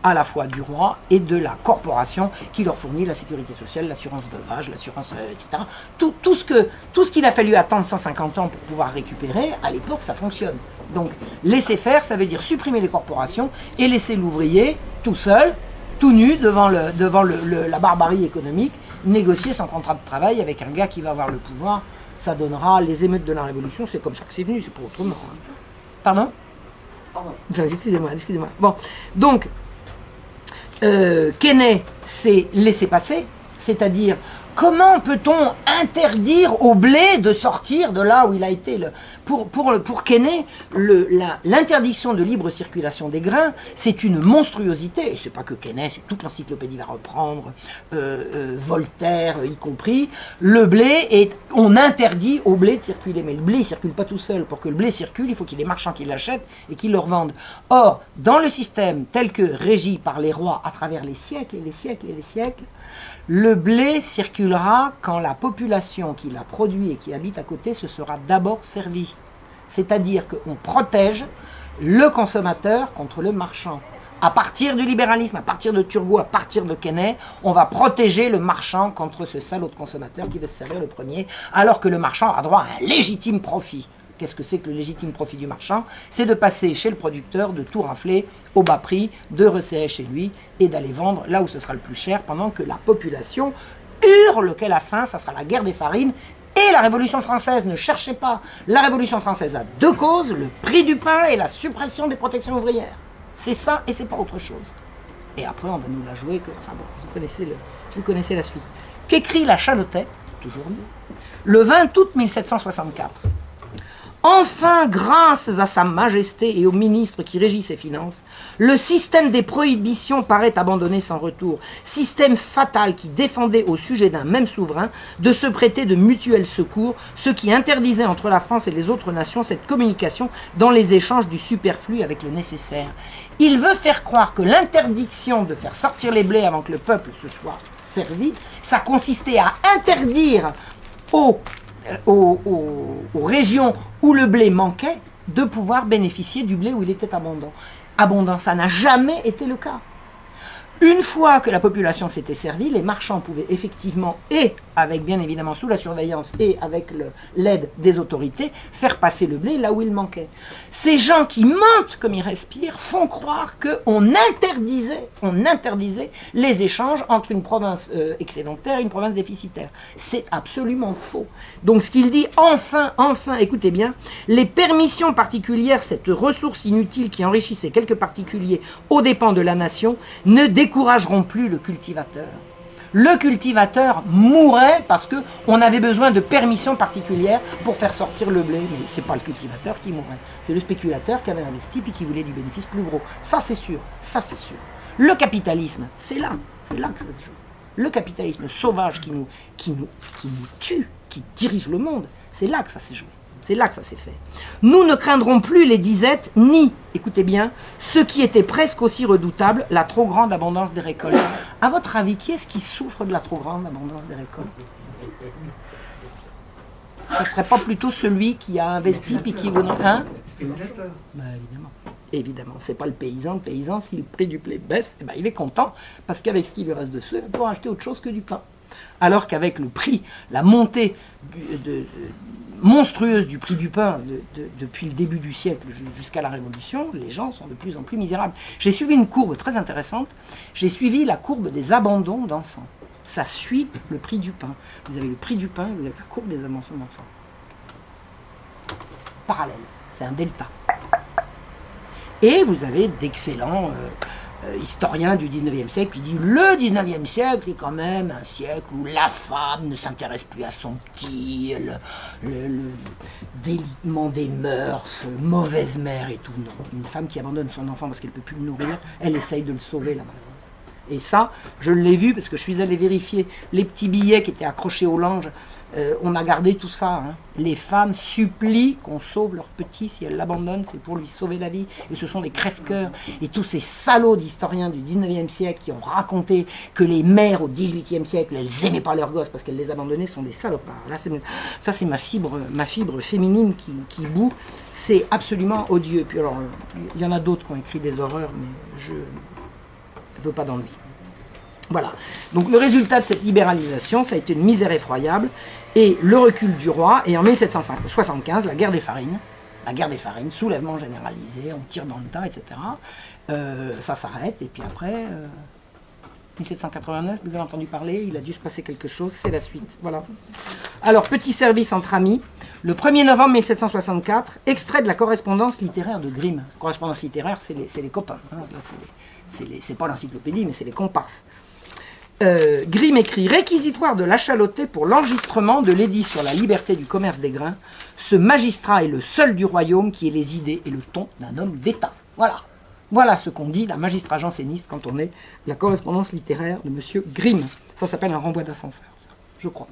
B: à la fois du roi et de la corporation qui leur fournit la sécurité sociale, l'assurance veuvage, l'assurance, etc. Tout ce qu'il a fallu attendre 150 ans pour pouvoir récupérer, à l'époque, ça fonctionne. Donc, laisser faire, ça veut dire supprimer les corporations et laisser l'ouvrier tout seul, tout nu, devant la barbarie économique, négocier son contrat de travail avec un gars qui va avoir le pouvoir ça donnera les émeutes de la Révolution, c'est comme ça que c'est venu, c'est pas autrement. Hein. Pardon? Pardon. Enfin, excusez-moi, excusez-moi. Bon, donc, Quesnay s'est laissé passer, c'est-à-dire comment peut-on interdire au blé de sortir de là où il a été pour Quesnay, l'interdiction de libre circulation des grains, c'est une monstruosité, et c'est pas que Quesnay, c'est toute l'encyclopédie va reprendre, Voltaire y compris, le blé, on interdit au blé de circuler, mais le blé ne circule pas tout seul, pour que le blé circule, il faut qu'il y ait des marchands qui l'achètent et qui le revendent. Or, dans le système tel que régi par les rois à travers les siècles et les siècles et les siècles, le blé circulera quand la population qui l'a produit et qui habite à côté se sera d'abord servie. C'est-à-dire qu'on protège le consommateur contre le marchand. À partir du libéralisme, à partir de Turgot, à partir de Quesnay, on va protéger le marchand contre ce salaud de consommateur qui veut se servir le premier, alors que le marchand a droit à un légitime profit. Qu'est-ce que c'est que le légitime profit du marchand? C'est de passer chez le producteur, de tout rafler au bas prix, de resserrer chez lui et d'aller vendre là où ce sera le plus cher pendant que la population hurle qu'elle a faim, ça sera la guerre des farines. Et la Révolution française, ne cherchez pas, la Révolution française a deux causes, le prix du pain et la suppression des protections ouvrières. C'est ça et c'est pas autre chose. Et après on va nous la jouer, enfin bon, vous connaissez la suite. Qu'écrit la Chalotais, toujours mieux, le 20 août 1764. Enfin, grâce à sa majesté et au ministre qui régit ses finances, le système des prohibitions paraît abandonné sans retour. Système fatal qui défendait au sujet d'un même souverain de se prêter de mutuels secours, ce qui interdisait entre la France et les autres nations cette communication dans les échanges du superflu avec le nécessaire. Il veut faire croire que l'interdiction de faire sortir les blés avant que le peuple se soit servi, ça consistait à interdire aux régions où le blé manquait de pouvoir bénéficier du blé où il était abondant. Abondant, ça n'a jamais été le cas. Une fois que la population s'était servie, les marchands pouvaient effectivement, et avec bien évidemment sous la surveillance et avec l'aide des autorités, faire passer le blé là où il manquait. Ces gens qui mentent comme ils respirent font croire qu'on interdisait les échanges entre une province excédentaire et une province déficitaire. C'est absolument faux. Donc ce qu'il dit, enfin, écoutez bien, les permissions particulières, cette ressource inutile qui enrichissait quelques particuliers aux dépens de la nation, ne décourageront plus le cultivateur. Le cultivateur mourrait parce qu'on avait besoin de permissions particulières pour faire sortir le blé. Mais ce n'est pas le cultivateur qui mourrait, c'est le spéculateur qui avait investi et qui voulait du bénéfice plus gros. Ça c'est sûr, ça c'est sûr. Le capitalisme, c'est là que ça se joue. Le capitalisme sauvage qui nous tue, qui dirige le monde, c'est là que ça s'est joué. C'est là que ça s'est fait. Nous ne craindrons plus les disettes, ni, écoutez bien, ce qui était presque aussi redoutable, la trop grande abondance des récoltes. À votre avis, qui est-ce qui souffre de la trop grande abondance des récoltes? Ce ne serait pas plutôt celui qui a investi puis qui... Hein? Ben, évidemment. Évidemment, c'est pas le paysan. Le paysan, si le prix du blé baisse, eh ben, il est content, parce qu'avec ce qui lui reste dessus, il va pouvoir acheter autre chose que du pain. Alors qu'avec le prix, la montée monstrueuse du prix du pain depuis le début du siècle jusqu'à la Révolution, les gens sont de plus en plus misérables. J'ai suivi une courbe très intéressante, j'ai suivi la courbe des abandons d'enfants. Ça suit le prix du pain. Vous avez le prix du pain et vous avez la courbe des abandons d'enfants. Parallèle, c'est un delta. Et vous avez d'excellents historien du 19e siècle qui dit le 19e siècle est quand même un siècle où la femme ne s'intéresse plus à son petit, le délitement des mœurs, mauvaise mère et tout. Non, une femme qui abandonne son enfant parce qu'elle ne peut plus le nourrir, elle essaye de le sauver, la malheureuse. Et ça, je l'ai vu parce que je suis allé vérifier les petits billets qui étaient accrochés au linge. On a gardé tout ça. Hein. Les femmes supplient qu'on sauve leur petit. Si elles l'abandonnent, c'est pour lui sauver la vie. Et ce sont des crève-cœurs. Et tous ces salauds d'historiens du 19e siècle qui ont raconté que les mères au 18e siècle, elles n'aimaient pas leurs gosses parce qu'elles les abandonnaient, sont des salopards. Là, ça, c'est ma fibre féminine qui bout. C'est absolument odieux. Puis alors, il y en a d'autres qui ont écrit des horreurs, mais je ne veux pas d'ennui. Voilà. Donc le résultat de cette libéralisation, ça a été une misère effroyable et le recul du roi. Et en 1775, la guerre des farines, soulèvement généralisé, on tire dans le tas, etc. Ça s'arrête et puis après, 1789, vous avez entendu parler, il a dû se passer quelque chose, c'est la suite. Voilà. Alors, petit service entre amis. Le 1er novembre 1764, extrait de la correspondance littéraire de Grimm. Correspondance littéraire, c'est les copains. Hein. C'est pas l'encyclopédie, mais c'est les comparses. Grimm écrit « Réquisitoire de Lachalotais pour l'enregistrement de l'édit sur la liberté du commerce des grains. Ce magistrat est le seul du royaume qui ait les idées et le ton d'un homme d'État. » Voilà. Voilà ce qu'on dit d'un magistrat janséniste quand on est la correspondance littéraire de M. Grimm. Ça s'appelle un renvoi d'ascenseur, je crois.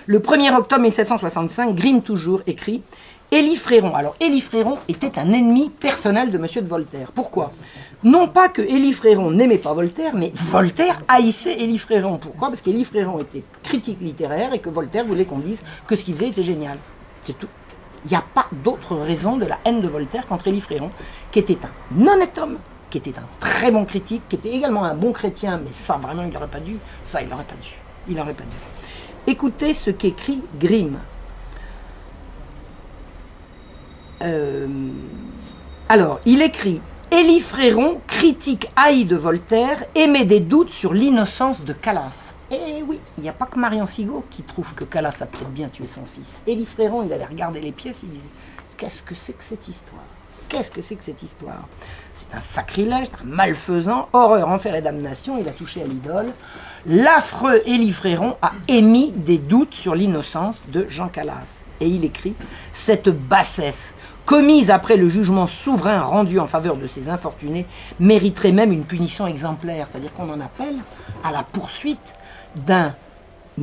B: Le 1er octobre 1765, Grimm toujours écrit « Élie Fréron ». Alors, Élie Fréron était un ennemi personnel de M. de Voltaire. Pourquoi? Non pas que Élie Fréron n'aimait pas Voltaire, mais Voltaire haïssait Élie Fréron. Pourquoi? Parce qu'Élie Fréron était critique littéraire et que Voltaire voulait qu'on dise que ce qu'il faisait était génial. C'est tout. Il n'y a pas d'autre raison de la haine de Voltaire contre Élie Fréron, qui était un honnête homme, qui était un très bon critique, qui était également un bon chrétien, mais ça, vraiment, il n'aurait pas dû. Ça, il n'aurait pas dû. Il n'aurait pas dû. Écoutez ce qu'écrit Grimm. Alors, il écrit « Élie Fréron, critique haï de Voltaire, émet des doutes sur l'innocence de Calas. » Eh oui, il n'y a pas que Marion Sigaud qui trouve que Calas a peut-être bien tué son fils. Élie Fréron, il allait regarder les pièces, il disait « Qu'est-ce que c'est que cette histoire? Qu'est-ce que c'est que cette histoire? C'est un sacrilège, un malfaisant, horreur, enfer et damnation, il a touché à l'idole. L'affreux Élie Fréron a émis des doutes sur l'innocence de Jean Calas. » Et il écrit « Cette bassesse, commise après le jugement souverain rendu en faveur de ces infortunés, mériterait même une punition exemplaire. » C'est-à-dire qu'on en appelle à la poursuite d'un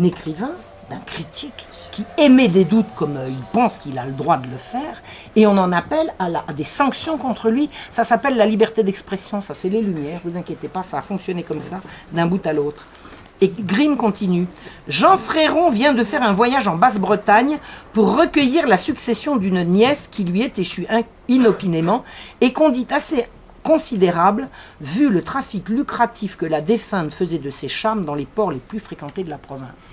B: écrivain, d'un critique, qui émet des doutes comme il pense qu'il a le droit de le faire, et on en appelle à des sanctions contre lui. Ça s'appelle la liberté d'expression, ça c'est les Lumières, vous inquiétez pas, ça a fonctionné comme ça, d'un bout à l'autre. Et Grimm continue. Jean Fréron vient de faire un voyage en Basse-Bretagne pour recueillir la succession d'une nièce qui lui est échue inopinément et qu'on dit assez considérable vu le trafic lucratif que la défunte faisait de ses charmes dans les ports les plus fréquentés de la province.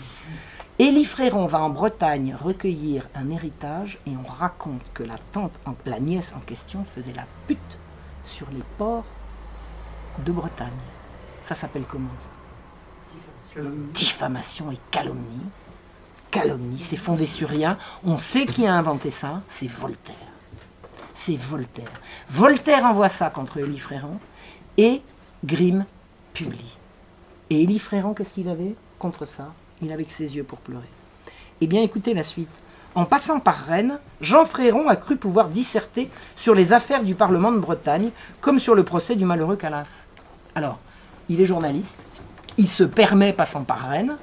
B: Élie Fréron va en Bretagne recueillir un héritage et on raconte que la nièce en question faisait la pute sur les ports de Bretagne. Ça s'appelle comment ça? Diffamation et calomnie. Calomnie, c'est fondé sur rien. On sait qui a inventé ça, c'est Voltaire. C'est Voltaire. Voltaire envoie ça contre Élie Fréron et Grimm publie. Et Élie Fréron, qu'est-ce qu'il avait contre ça? Il avait que ses yeux pour pleurer. Eh bien, écoutez la suite. En passant par Rennes, Jean Fréron a cru pouvoir disserter sur les affaires du Parlement de Bretagne, comme sur le procès du malheureux Calas. Alors, il est journaliste, il se permet, passant par Rennes,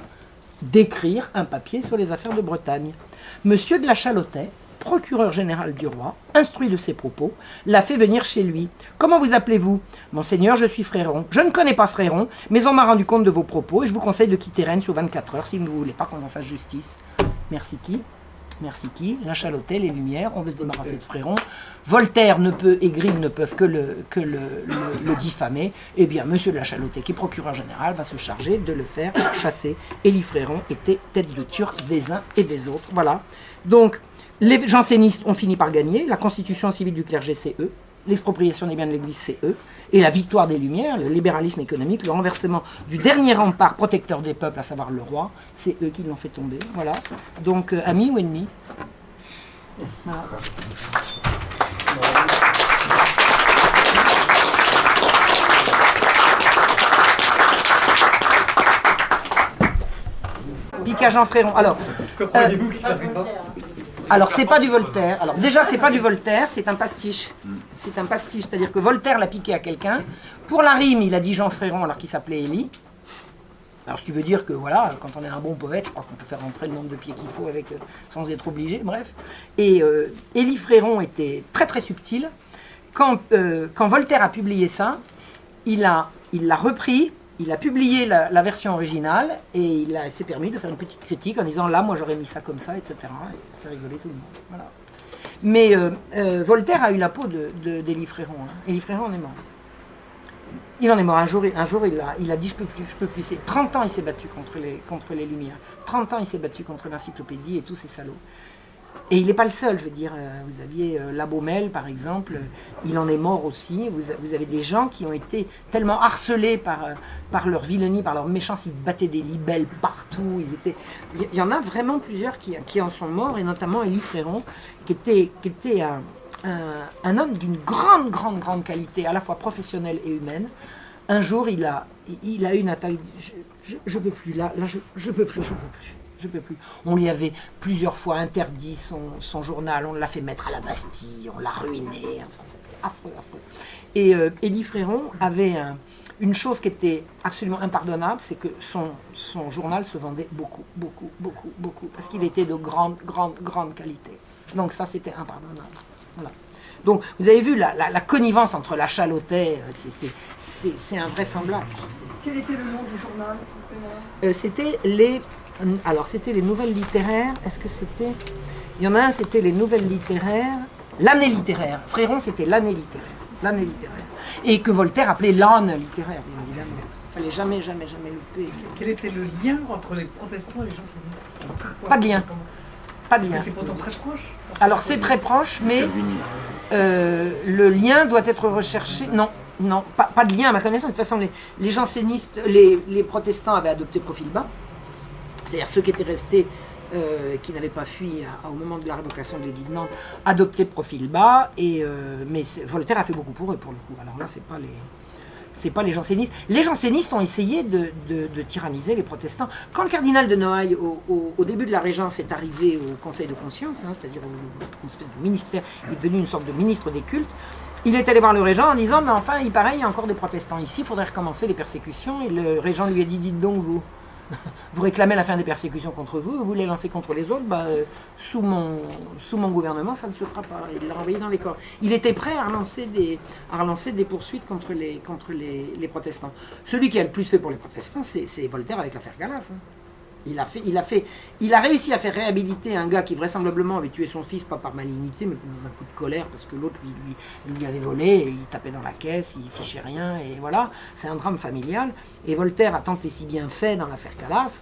B: d'écrire un papier sur les affaires de Bretagne. Monsieur de la Chalotais, procureur général du roi, instruit de ses propos, l'a fait venir chez lui. « Comment vous appelez-vous »« Monseigneur, je suis Fréron. Je ne connais pas Fréron, mais on m'a rendu compte de vos propos et je vous conseille de quitter Rennes sous 24 heures si vous ne voulez pas qu'on en fasse justice. » Merci qui? Merci qui? La Chalotais, les Lumières, on veut se débarrasser de Fréron. Voltaire ne peut et Grimm ne peuvent que le diffamer. Eh bien, monsieur de la Chalotais, qui est procureur général, va se charger de le faire chasser. Élie Fréron était tête de turc des uns et des autres. Voilà. Donc, les jansénistes ont fini par gagner. La constitution civile du clergé, c'est eux. L'expropriation des biens de l'Église, c'est eux. Et la victoire des Lumières, le libéralisme économique, le renversement du dernier rempart protecteur des peuples, à savoir le roi, c'est eux qui l'ont fait tomber. Voilà. Donc, amis ou ennemis? Voilà. Pique à Jean Fréron. Alors, que croyez-vous qu'il s'appuie pas? Alors, c'est pas du Voltaire. Alors, déjà, c'est pas du Voltaire, c'est un pastiche. C'est un pastiche, c'est-à-dire que Voltaire l'a piqué à quelqu'un. Pour la rime, il a dit Jean Fréron alors qu'il s'appelait Élie. Alors, ce qui veut dire que, voilà, quand on est un bon poète, je crois qu'on peut faire rentrer le nombre de pieds qu'il faut avec, sans être obligé, bref. Et Élie Fréron était très, très subtil. Quand Voltaire a publié ça, il l'a repris. Il a publié la version originale et il s'est permis de faire une petite critique en disant là, moi j'aurais mis ça comme ça, etc. Et faire rigoler tout le monde. Voilà. Mais Voltaire a eu la peau d'Élie Fréron. Hein. Élie Fréron en est mort. Il en est mort. Un jour il a dit je peux plus. 30 ans il s'est battu contre les Lumières. 30 ans il s'est battu contre l'encyclopédie et tous ces salauds. Et il n'est pas le seul, je veux dire. Vous aviez La Baumelle, par exemple, il en est mort aussi. Vous avez des gens qui ont été tellement harcelés par leur vilenie, par leur méchance, ils battaient des libelles partout. Il y en a vraiment plusieurs qui en sont morts, et notamment Élie Fréron, qui était un homme d'une grande qualité, à la fois professionnelle et humaine. Un jour, il a eu une attaque. Je peux plus, là je peux plus. Je peux plus. On lui avait plusieurs fois interdit son journal, on l'a fait mettre à la Bastille, on l'a ruiné. Enfin, c'était affreux. Et Élie Fréron avait une chose qui était absolument impardonnable, c'est que son journal se vendait beaucoup. Parce qu'il était de grande qualité. Donc ça, c'était impardonnable. Voilà. Donc, vous avez vu la connivence entre la Chalotais, c'est invraisemblable.
C: Quel était le nom du journal, s'il vous plaît?
B: C'était les Nouvelles Littéraires. Est-ce que c'était... Il y en a un, c'était les Nouvelles Littéraires. L'Année littéraire. Fréron, c'était l'Année littéraire. Et que Voltaire appelait l'âne littéraire, bien évidemment. Il ne fallait jamais louper.
C: Quel était le lien entre les protestants et les jansénistes?
B: Pas de lien. Pas de lien.
C: C'est pourtant très proche.
B: Alors, c'est très proche, mais le lien doit être recherché. Non, pas de lien à ma connaissance. De toute façon, les jansénistes, les protestants avaient adopté profil bas. C'est-à-dire ceux qui étaient restés, qui n'avaient pas fui au moment de la révocation de l'édit de Nantes, adoptaient profil bas. Mais Voltaire a fait beaucoup pour eux, pour le coup. Alors là, c'est pas les jansénistes. Les jansénistes ont essayé de tyranniser les protestants. Quand le cardinal de Noailles, au début de la Régence, est arrivé au Conseil de Conscience, c'est-à-dire une espèce de ministère, il est devenu une sorte de ministre des cultes, il est allé voir le régent en disant « Mais enfin, il paraît, il y a encore des protestants ici, il faudrait recommencer les persécutions. » Et le régent lui a dit « Dites donc, vous réclamez la fin des persécutions contre vous, vous les lancez contre les autres, sous mon gouvernement, ça ne se fera pas. » Il l'a renvoyé dans les corps. Il était prêt à relancer des poursuites contre les protestants. Celui qui a le plus fait pour les protestants, c'est Voltaire avec l'affaire Calas. Hein. Il a réussi à faire réhabiliter un gars qui vraisemblablement avait tué son fils, pas par malignité, mais dans un coup de colère, parce que l'autre lui avait volé, et il tapait dans la caisse, il fichait rien, et voilà, c'est un drame familial. Et Voltaire a tant et si bien fait dans l'affaire Calas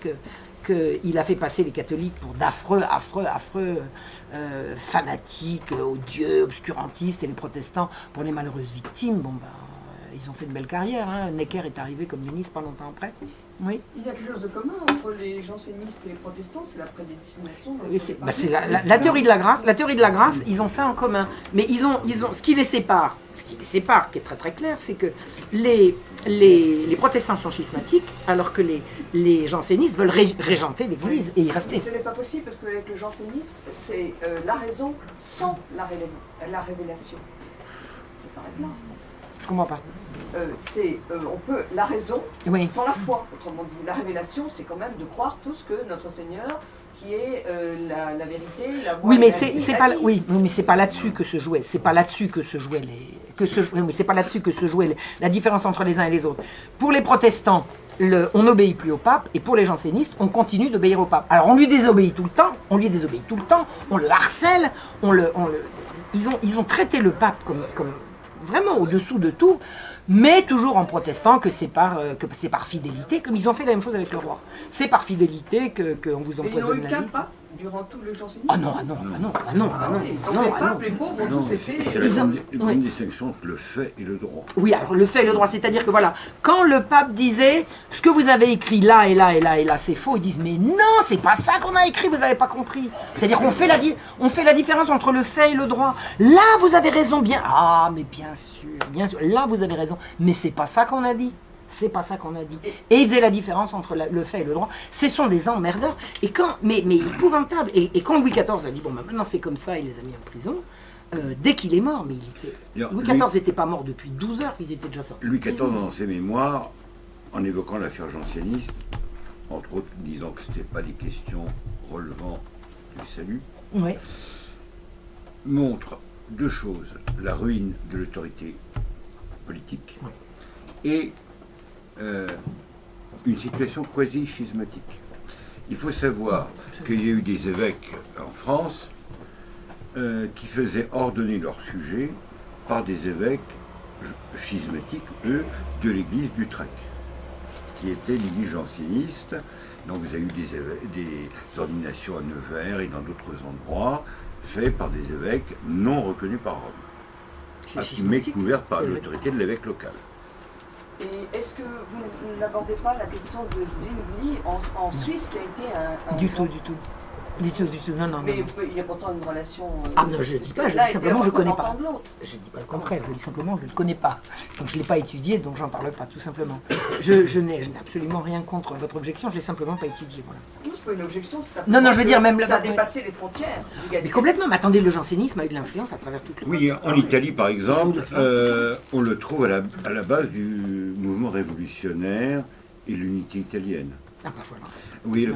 B: qu'il a fait passer les catholiques pour d'affreux fanatiques, odieux, obscurantistes, et les protestants pour les malheureuses victimes. Ils ont fait une belle carrière. Hein. Necker est arrivé comme ministre pas longtemps après. Oui.
C: Il y a quelque chose de commun entre les jansénistes et les protestants, c'est la prédestination.
B: C'est la théorie de la grâce. La théorie de la grâce, ils ont ça en commun. Mais ils ont ce qui les sépare, qui est très très clair, c'est que les protestants sont schismatiques, alors que les jansénistes veulent régenter l'Église et y rester.
C: Ce n'est pas possible parce qu'avec le jansénisme, c'est la raison sans la révélation. Ça s'arrête là.
B: Je comprends pas.
C: La raison
B: oui.
C: Sans la foi. Autrement dit, la révélation, c'est quand même de croire tout ce que notre Seigneur, qui est la vérité, la voie.
B: Oui, mais c'est pas. Oui, mais c'est pas là-dessus que se jouait. C'est pas là-dessus que se jouait c'est pas là-dessus que se jouait la différence entre les uns et les autres. Pour les protestants, on n'obéit plus au pape, et pour les jansénistes, on continue d'obéir au pape. Alors on lui désobéit tout le temps, on le harcèle, ils ont traité le pape comme vraiment au-dessous de tout, mais toujours en protestant que c'est par fidélité, comme ils ont fait la même chose avec le roi. C'est par fidélité qu'on vous empoisonne la vie.
C: Durant tout le jansénisme.
B: Ah non.
C: Les pauvres ont tous fait.
A: C'est la grande distinction entre le fait et le droit.
B: Oui, alors le fait et le droit, c'est-à-dire que voilà, quand le pape disait ce que vous avez écrit là et là, c'est faux, ils disent mais non, c'est pas ça qu'on a écrit, vous n'avez pas compris. C'est-à-dire qu'on fait la différence entre le fait et le droit. Là, vous avez raison, bien. Ah, mais bien sûr, là vous avez raison, mais c'est pas ça qu'on a dit. C'est pas ça qu'on a dit. Et ils faisaient la différence entre le fait et le droit. Ce sont des emmerdeurs. Mais épouvantables. Et quand Louis XIV a dit, bon, maintenant c'est comme ça, il les a mis en prison, dès qu'il est mort, mais Louis XIV n'était pas mort depuis 12 heures, ils étaient déjà sortis.
A: Louis XIV, dans ses mémoires, en évoquant l'affaire janséniste, entre autres disant que ce n'était pas des questions relevant du salut,
B: oui.
A: montre deux choses. La ruine de l'autorité politique et une situation quasi-schismatique. Il faut savoir qu'il y a eu des évêques en France qui faisaient ordonner leurs sujets par des évêques schismatiques, eux, de l'église d'Utrecht. qui était l'église janséniste. Donc vous avez eu des ordinations à Nevers et dans d'autres endroits, faites par des évêques non reconnus par Rome, mais couverts par l'autorité de l'évêque local.
C: Et est-ce que vous n'abordez pas la question de Zwingli en Suisse, qui a été un...
B: Du tout. Du tout, non.
C: Mais il y a pourtant une relation...
B: Ah non, je ne dis pas, je dis simplement je ne connais pas. Je ne dis pas le contraire, je dis simplement je ne le connais pas. Donc je ne l'ai pas étudié, donc j'en parle pas, tout simplement. Je n'ai absolument rien contre votre objection, je ne l'ai simplement pas étudié, voilà.
C: Non, c'est pas une objection, c'est
B: non, je veux dire même...
C: Ça a dépassé les frontières.
B: Mais complètement, mais attendez, le jansénisme a eu de l'influence à travers toute l'Europe.
A: Oui, en Italie par exemple, on le trouve à la base du mouvement révolutionnaire et l'unité italienne.
B: Ah bah voilà.
A: Oui,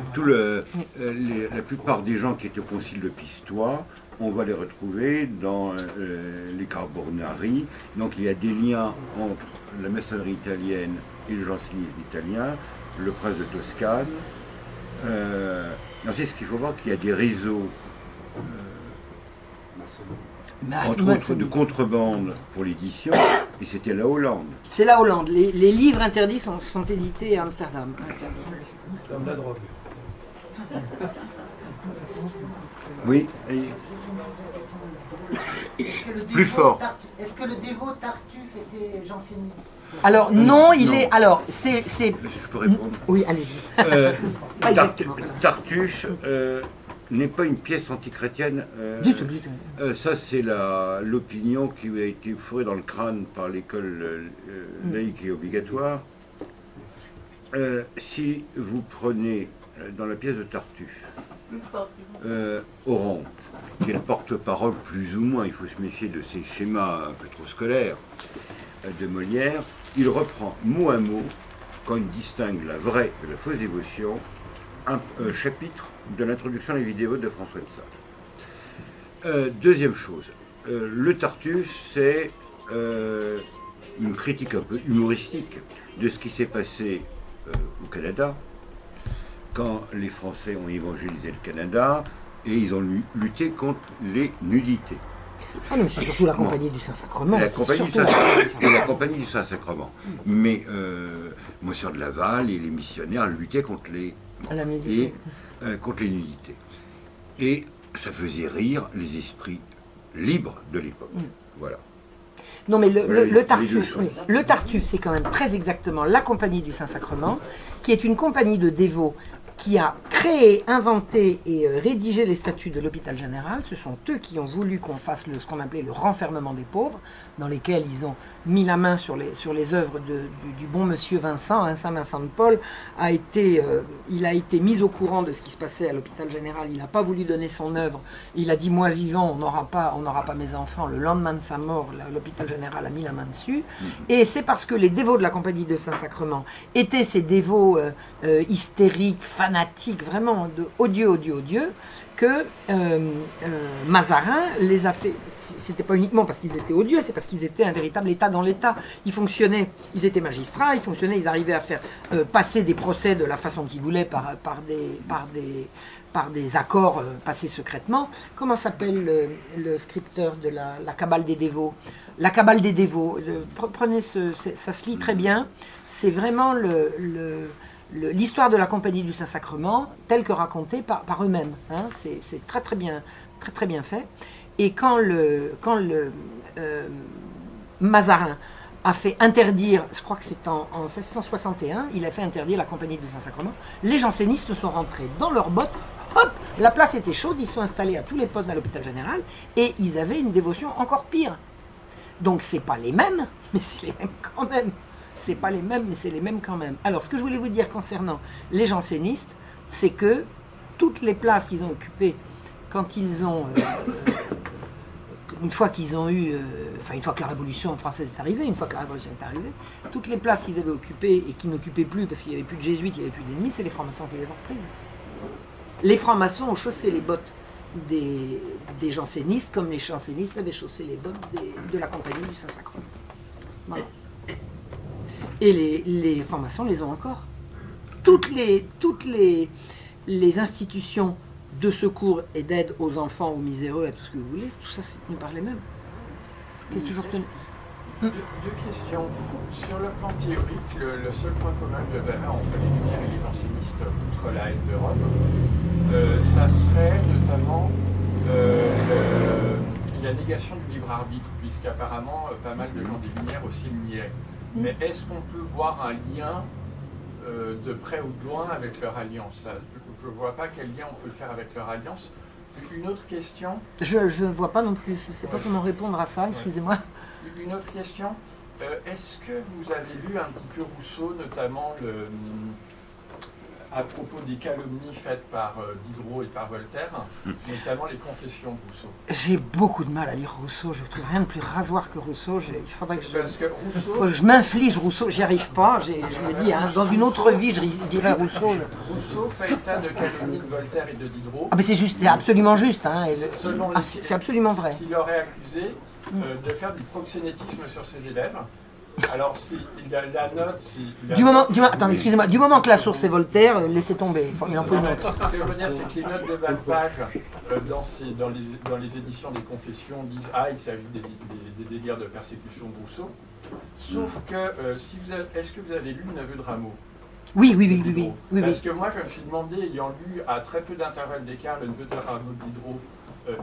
A: la plupart des gens qui étaient au concile de Pistoie, on va les retrouver dans les Carbonari. Donc il y a des liens entre la maçonnerie italienne et le jansénisme italien, le prince de Toscane. C'est ce qu'il faut voir, qu'il y a des réseaux entre autres de contrebande pour l'édition, et c'était la Hollande.
B: C'est la Hollande. Les livres interdits sont édités à Amsterdam.
D: Comme la drogue.
A: Oui. Plus fort.
E: Est-ce que le dévot Tartuffe était janséniste?
B: Alors non, il est... Alors, c'est...
A: Je peux répondre?
B: Oui, allez-y. Pas exactement.
A: Tartuffe n'est pas une pièce antichrétienne.
B: Du tout.
A: Ça, c'est l'opinion qui a été fourrée dans le crâne par l'école laïque et obligatoire. Si vous prenez dans la pièce de Tartuffe, Oronte, qui est le porte-parole plus ou moins, il faut se méfier de ces schémas un peu trop scolaires de Molière, il reprend mot à mot, quand il distingue la vraie de la fausse dévotion, un chapitre de l'introduction à la vidéo de François de Sales. Deuxième chose, le Tartuffe, c'est une critique un peu humoristique de ce qui s'est passé au Canada, quand les Français ont évangélisé le Canada et ils ont lutté contre les nudités.
B: Ah non, c'est surtout la Compagnie du Saint-Sacrement.
A: La Compagnie du Saint-Sacrement. Mais Monsieur de Laval et les missionnaires luttaient contre les nudités. Et ça faisait rire les esprits libres de l'époque. Voilà.
B: Non, mais le Tartuffe, c'est quand même très exactement la Compagnie du Saint-Sacrement, qui est une compagnie de dévots qui a créé, inventé et rédigé les statuts de l'hôpital général. Ce sont eux qui ont voulu qu'on fasse ce qu'on appelait le renfermement des pauvres, dans lesquels ils ont mis la main sur les œuvres du bon monsieur Vincent, Saint Vincent de Paul. Il a été mis au courant de ce qui se passait à l'hôpital général. Il n'a pas voulu donner son œuvre. Il a dit, moi vivant, on n'aura pas mes enfants. Le lendemain de sa mort, l'hôpital général a mis la main dessus. Et c'est parce que les dévots de la Compagnie de Saint-Sacrement étaient ces dévots hystériques, fanatiques, vraiment de odieux, que Mazarin les a fait. C'était pas uniquement parce qu'ils étaient odieux, c'est parce qu'ils étaient un véritable État dans l'État. Ils fonctionnaient, ils étaient magistrats, ils arrivaient à faire passer des procès de la façon qu'ils voulaient par des accords passés secrètement. Comment s'appelle le scripteur de la Cabale des dévots? La Cabale des dévots. Prenez ça se lit très bien. C'est vraiment l'histoire de la Compagnie du Saint-Sacrement telle que racontée par eux-mêmes. Hein. C'est très bien fait. Et quand Mazarin a fait interdire, je crois que c'est en 1661, il a fait interdire la Compagnie du Saint-Sacrement, les jansénistes sont rentrés dans leurs bottes, hop, la place était chaude, ils sont installés à tous les postes à l'hôpital général, et ils avaient une dévotion encore pire. Donc c'est pas les mêmes, mais c'est les mêmes quand même. C'est pas les mêmes, mais c'est les mêmes quand même. Alors, ce que je voulais vous dire concernant les jansénistes, c'est que toutes les places qu'ils ont occupées, quand ils ont... une fois qu'ils ont eu... une fois que la Révolution française est arrivée, toutes les places qu'ils avaient occupées et qu'ils n'occupaient plus parce qu'il n'y avait plus de jésuites, il n'y avait plus d'ennemis, c'est les francs-maçons qui les ont prises. Les francs-maçons ont chaussé les bottes des jansénistes comme les jansénistes avaient chaussé les bottes de la Compagnie du Saint-Sacrement. Voilà. Et les francs-maçons les ont encore. Toutes les institutions de secours et d'aide aux enfants, aux miséreux, à tout ce que vous voulez, tout ça c'est tenu par les mêmes. C'est toujours tenu.
F: Deux questions. Sur le plan théorique, le seul point commun que je verrais entre les Lumières et les jansénistes, outre la haine de Rome, ça serait notamment la négation du libre arbitre, puisqu'apparemment pas mal de gens des Lumières aussi le niaient. Mais est-ce qu'on peut voir un lien de près ou de loin avec leur alliance? Je ne vois pas quel lien on peut faire avec leur alliance. Une autre question.
B: Je ne vois pas non plus, je ne sais pas comment répondre à ça, excusez-moi.
F: Une autre question. Est-ce que vous avez lu un petit peu Rousseau, notamment à propos des calomnies faites par Diderot et par Voltaire, notamment les confessions de Rousseau?
B: J'ai beaucoup de mal à lire Rousseau, je trouve rien de plus rasoir que Rousseau. Il faudrait que
F: je
B: m'inflige Rousseau, j'y arrive pas. Je me dis, hein, dans une autre vie, je dirais Rousseau.
F: Rousseau fait état de calomnies de Voltaire et de Diderot.
B: Ah, mais c'est juste, c'est absolument juste. Hein, c'est absolument vrai.
F: Il aurait accusé de faire du proxénétisme sur ses élèves. Alors, la note,
B: attendez, excusez-moi, du moment que la source est Voltaire, laissez tomber, il en faut une autre.
F: Ce que je veux dire, c'est que les notes de bas de page dans les éditions des Confessions disent « Ah, il s'agit des délires de persécution de Rousseau ». Sauf que, est-ce que vous avez lu Le Neveu de Rameau?
B: Oui.
F: Parce que moi, je me suis demandé, ayant lu à très peu d'intervalle d'écart Le Neveu de Rameau de Diderot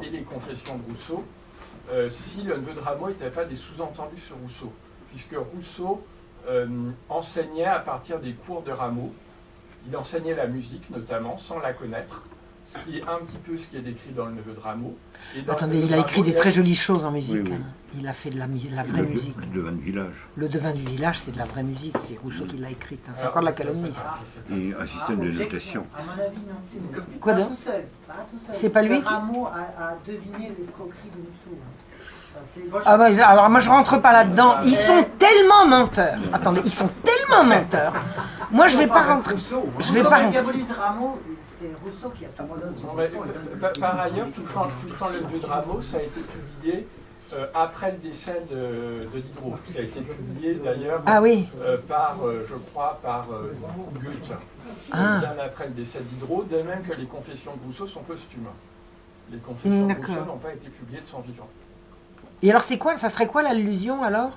F: et les Confessions de Rousseau, si Le Neveu de Rameau n'était pas des sous-entendus sur Rousseau. Puisque Rousseau enseignait à partir des cours de Rameau. Il enseignait la musique, notamment, sans la connaître, ce qui est un petit peu ce qui est décrit dans Le Neveu de Rameau.
B: Attendez, il a écrit des très jolies choses en musique. Oui. Hein. Il a fait de la vraie musique.
A: Le devin du village.
B: Le devin du village, c'est de la vraie musique. C'est Rousseau qui l'a écrite. Hein. C'est encore de la calomnie, ça.
A: Et un système de notation.
E: À mon avis, non.
B: Quoi donc?
E: Tout seul.
B: C'est pas lui qui...
E: Rameau a deviné l'escroquerie de Rousseau.
B: Alors moi je rentre pas là-dedans, ils sont tellement menteurs. Attendez, ils sont tellement menteurs. Moi je vais pas rentrer. Je vais pas rentrer.
E: Rameau, c'est Rousseau qui a tout donné.
F: Par ailleurs, tout le Neveu de Rameau, ça a été publié après le décès de Diderot. Ça a été publié d'ailleurs par Goethe. Bien après le décès de Diderot, de même que les Confessions de Rousseau sont posthumes. Les Confessions de Rousseau n'ont pas été publiées de son vivant.
B: Et alors c'est quoi, ça serait quoi l'allusion alors?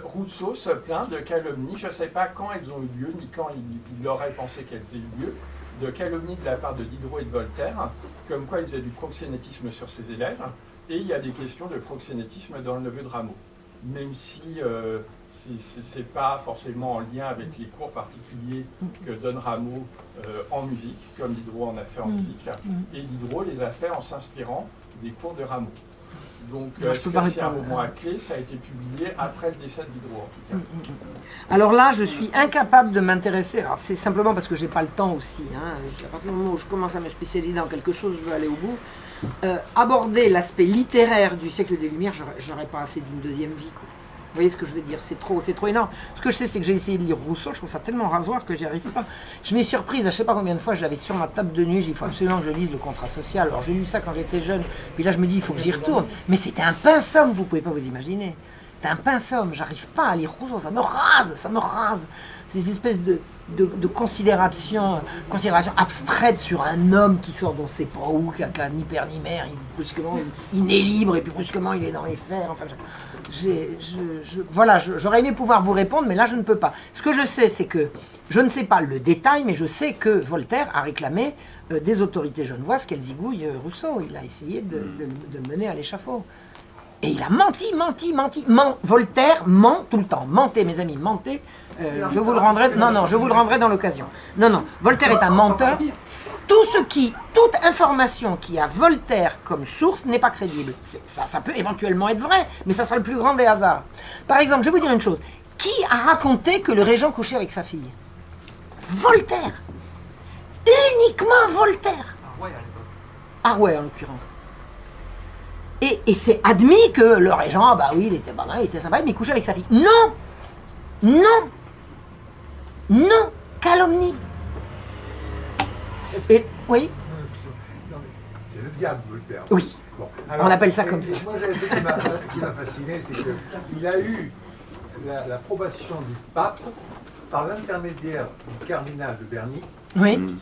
F: Rousseau se plaint de calomnies, je ne sais pas quand elles ont eu lieu, ni quand il aurait pensé qu'elles aient eu lieu, de calomnies de la part de Diderot et de Voltaire, comme quoi il faisait du proxénétisme sur ses élèves, et il y a des questions de proxénétisme dans Le Neveu de Rameau. Même si ce n'est pas forcément en lien avec les cours particuliers que donne Rameau en musique, comme Diderot en a fait en musique, et Diderot les a fait en s'inspirant des cours de Rameau. Donc, c'est un moment à clé, ça a été publié après le décès de Diderot, en tout cas.
B: Alors là, je suis incapable de m'intéresser. Alors, c'est simplement parce que j'ai pas le temps aussi. Hein. À partir du moment où je commence à me spécialiser dans quelque chose, je veux aller au bout. Aborder l'aspect littéraire du siècle des Lumières, j'aurais pas assez d'une deuxième vie, quoi. Vous voyez ce que je veux dire? C'est trop énorme. Ce que je sais, c'est que j'ai essayé de lire Rousseau, je trouve ça tellement rasoir que j'y arrive pas. Je m'ai surprise, je sais pas combien de fois, je l'avais sur ma table de nuit, il faut absolument que je lise le contrat social. Alors j'ai lu ça quand j'étais jeune, puis là je me dis, il faut que j'y retourne. Mais c'était un pinceau, vous pouvez pas vous imaginer. C'était un pinceau, j'arrive pas à lire Rousseau, ça me rase. Ces espèces de considérations abstraites sur un homme qui sort d'on sait pas où, qui a ni père ni mère, brusquement il naît libre et puis brusquement il est dans les fers. Enfin, voilà, j'aurais aimé pouvoir vous répondre, mais là je ne peux pas. Ce que je sais, c'est que, je ne sais pas le détail, mais je sais que Voltaire a réclamé des autorités genevoises qu'elles zigouillent Rousseau. Il a essayé de le mener à l'échafaud. Et il a menti. Voltaire ment tout le temps. Mentez, mes amis, mentez. Je vous le rendrai. Non, je vous le rendrai dans l'occasion. Non, Voltaire est un menteur. Toute information qui a Voltaire comme source n'est pas crédible. Ça peut éventuellement être vrai, mais ça sera le plus grand des hasards. Par exemple, je vais vous dire une chose. Qui a raconté que le régent couchait avec sa fille? Voltaire. Uniquement Voltaire. Arouet en l'occurrence. Et c'est admis que le régent, bah oui, il était pas mal, il était sympa, mais il couchait avec sa fille. Non, calomnie. Et, oui.
D: C'est le diable, Voltaire.
B: Oui, bon, alors, on appelle ça comme ça.
D: Moi, j'avais ce qui m'a fasciné, c'est qu'il a eu l'approbation du pape par l'intermédiaire du cardinal de Bernis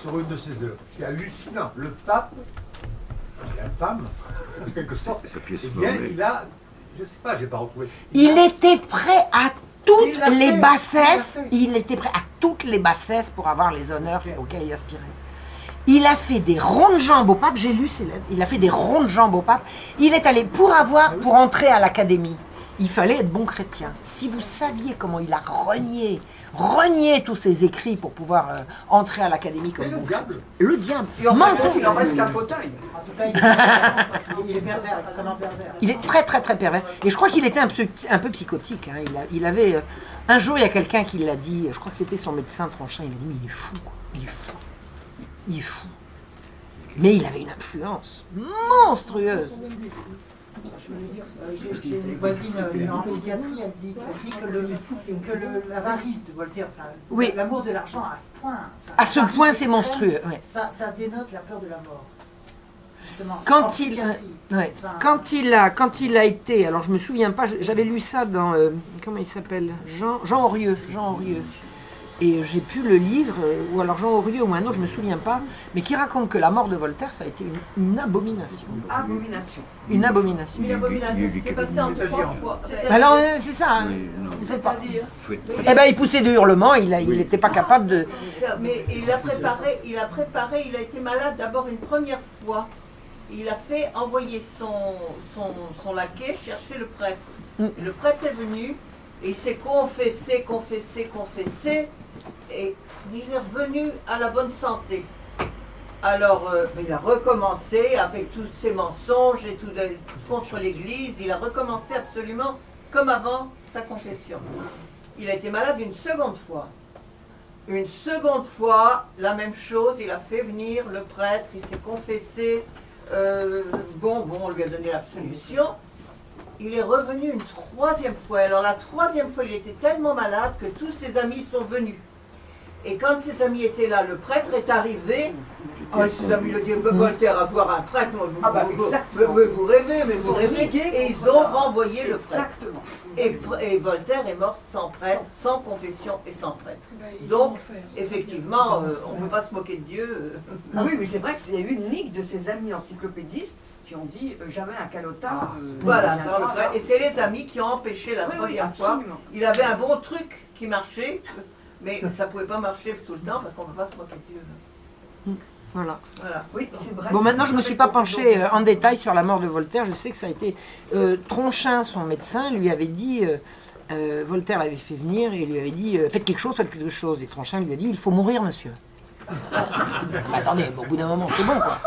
D: sur une de ses œuvres. C'est hallucinant. Le pape, la femme, en quelque sorte, eh bien, Je sais pas, j'ai pas retrouvé.
B: Il était prêt à toutes les bassesses. Il était prêt à toutes les bassesses pour avoir les honneurs auxquels il aspirait. Il a fait des ronds de jambes au pape, j'ai lu ses lettres, il a fait des ronds de jambes au pape. Il est allé pour entrer à l'académie. Il fallait être bon chrétien. Si vous saviez comment il a renié tous ses écrits pour pouvoir entrer à l'académie comme bon chrétien. Le diable.
C: Et en fait, il en reste qu'un fauteuil.
E: En tout cas, il est pervers, extrêmement pervers.
B: Il est très très très pervers. Et je crois qu'il était un peu psychotique. Hein. Il avait un jour, il y a quelqu'un qui l'a dit, je crois que c'était son médecin Tronchin, il a dit, mais il est fou, quoi. Il est fou. Il est fou. Mais il avait une influence monstrueuse.
E: Je veux dire, j'ai une voisine en psychiatrie, elle dit que l'avarice de Voltaire, enfin,
B: oui.
E: L'amour de l'argent à ce point. Enfin,
B: à ce point, c'est monstrueux. Ouais.
E: Ça dénote la peur de la mort. Justement.
B: Quand il a été, alors je me souviens pas, j'avais lu ça dans, comment il s'appelle, Jean Aurieux. Et j'ai pu le livre, ou alors Jean Aurieux ou un autre, je me souviens pas, mais qui raconte que la mort de Voltaire, ça a été une abomination.
C: Abomination.
B: Une abomination.
G: Une abomination, c'est passé en 3 fois.
B: Alors c'est ça, hein. Il fait pas. Eh ben il poussait de hurlements, il n'était pas capable de...
G: Mais il a préparé, il a été malade d'abord une première fois. Il a fait envoyer son laquais chercher le prêtre. Et le prêtre est venu, et il s'est confessé, et il est revenu à la bonne santé. Alors, il a recommencé avec tous ses mensonges et tout contre l'Église. Il a recommencé absolument comme avant sa confession. Il a été malade une seconde fois. Une seconde fois, la même chose. Il a fait venir le prêtre, il s'est confessé. On lui a donné l'absolution. Il est revenu une troisième fois. Alors la troisième fois, il était tellement malade que tous ses amis sont venus. Et quand ses amis étaient là, le prêtre est arrivé. Ses amis lui ont dit, Voltaire, avoir un prêtre, vous rêvez, mais vous rêvez. Et ils ont renvoyé le prêtre. Et Voltaire est mort sans prêtre, sans confession et sans prêtre. Donc, effectivement, on ne peut pas se moquer de Dieu.
C: Ah oui, mais c'est vrai qu'il y a eu une ligue de ses amis encyclopédistes qui ont dit jamais un calotard.
G: Voilà, et c'est les amis qui ont empêché la troisième fois. Il avait un bon truc qui marchait, mais ça ne pouvait pas marcher tout le temps parce qu'on ne peut pas se moquer de Dieu.
B: Voilà.
C: Oui, c'est vrai.
B: Bon, maintenant, je ne me suis pas penchée en détail sur la mort de Voltaire. Je sais que ça a été... Tronchin, son médecin, lui avait dit... Voltaire l'avait fait venir et il lui avait dit faites quelque chose. Et Tronchin lui a dit il faut mourir, monsieur. Attendez, au bout d'un moment, c'est bon, quoi.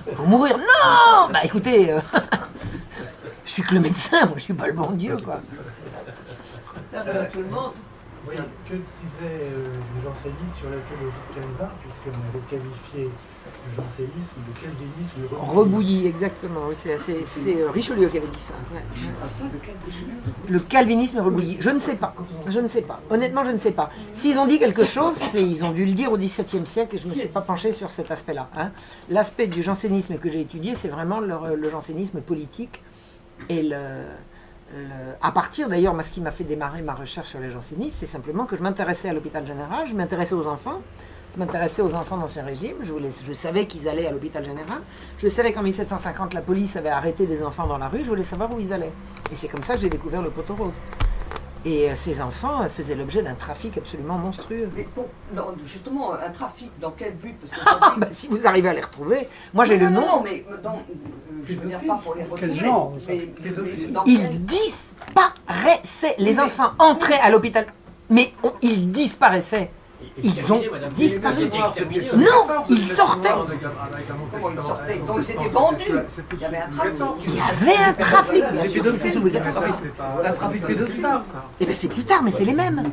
B: Il faut mourir. Non. Bah écoutez, je suis que le médecin, moi, je suis pas le bon Dieu, quoi.
G: Ça fait tout le monde.
H: Oui, que disait le jansénisme sur la théologie de Calvin, puisqu'on avait qualifié le jansénisme de calvinisme
B: Rebouilli, exactement. Oui, c'est Richelieu qui avait dit ça. Ouais. Le calvinisme rebouilli. Je ne sais pas. Honnêtement, je ne sais pas. S'ils ont dit quelque chose, ils ont dû le dire au XVIIe siècle et je ne me suis pas penchée sur cet aspect-là. Hein. L'aspect du jansénisme que j'ai étudié, c'est vraiment le jansénisme politique et à partir, d'ailleurs, ce qui m'a fait démarrer ma recherche sur les jansénistes, c'est simplement que je m'intéressais à l'hôpital général, je m'intéressais aux enfants, d'Ancien Régime, je savais qu'ils allaient à l'hôpital général, je savais qu'en 1750, la police avait arrêté des enfants dans la rue, je voulais savoir où ils allaient. Et c'est comme ça que j'ai découvert le poteau rose. Et ces enfants faisaient l'objet d'un trafic absolument monstrueux.
C: Mais justement, un trafic, dans quel but?
B: Si vous arrivez à les retrouver, moi j'ai le nom.
C: Non, mais je veux dire pas pour les retrouver.
H: Quel genre?
B: Ils disparaissaient. Les enfants entraient à l'hôpital, mais ils disparaissaient. Ils ont disparu. Non, ils sortaient.
C: Comment ils sortaient? Donc ils étaient vendus. Il y avait un trafic.
B: Il y avait un trafic, bien sûr, c'était sous Louis XIV.
D: Un trafic pédophile, ça.
B: Eh bien c'est plus tard, mais c'est les mêmes.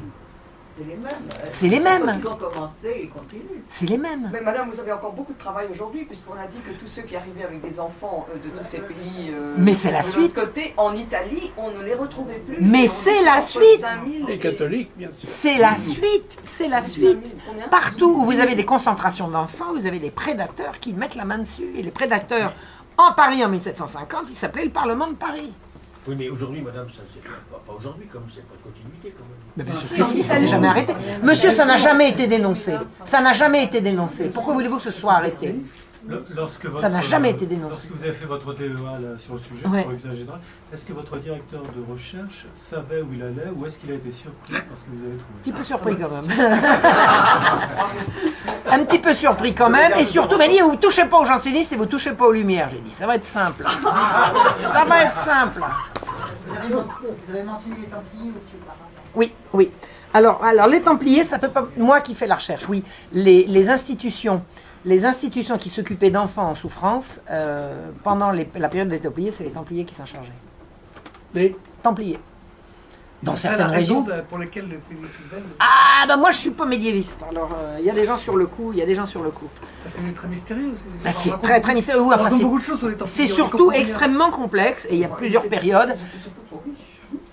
B: C'est les mêmes.
G: Ils ont commencé et continuent.
B: C'est les mêmes.
C: Mais madame, vous avez encore beaucoup de travail aujourd'hui, puisqu'on a dit que tous ceux qui arrivaient avec des enfants de tous ces pays...
B: mais c'est la suite.
C: De l'autre côté, en Italie, on ne les retrouvait plus.
B: Mais c'est la suite.
H: Les catholiques, bien sûr.
B: C'est la suite. C'est la suite. Partout où vous avez des concentrations d'enfants, vous avez des prédateurs qui mettent la main dessus. Et les prédateurs, en Paris en 1750, ils s'appelaient le Parlement de Paris.
I: Oui, mais aujourd'hui, madame, ça c'est pas aujourd'hui, comme c'est pas de continuité, quand même.
B: Mais bien sûr que si, ça s'est jamais arrêté. Monsieur, ça n'a jamais été dénoncé. Ça n'a jamais été dénoncé. Pourquoi voulez-vous que ce soit arrêté? Ça n'a jamais été dénoncé.
H: Lorsque vous avez fait votre DEA là, sur le sujet,
B: Ouais.
H: sur l'hôpital général, est-ce que votre directeur de recherche savait où il allait ou est-ce qu'il a été surpris par ce que vous avez trouvé?
B: Un petit peu surpris quand même. Un petit peu surpris quand même. Et surtout, il m'a dit, vous ne touchez pas aux jansénistes et vous ne touchez pas aux lumières. J'ai dit, ça va être simple. Ça va être simple.
E: Vous avez mentionné les Templiers aussi auparavant.
B: Oui, oui. Alors les Templiers, ça peut pas. Moi qui fais la recherche, oui. Les institutions qui s'occupaient d'enfants en souffrance pendant la période des Templiers, c'est les Templiers qui s'en chargeaient. Les Templiers. Dans certaines régions.
J: Pour lesquelles le Félix Hubel.
B: Ah bah moi je suis pas médiéviste. Alors il y a des gens sur le coup,
J: Parce que c'est très mystérieux aussi.
B: Bah, c'est très très mystérieux. Oui, enfin,
J: beaucoup de choses sur les Templiers.
B: c'est surtout extrêmement complexe et il y a plusieurs périodes.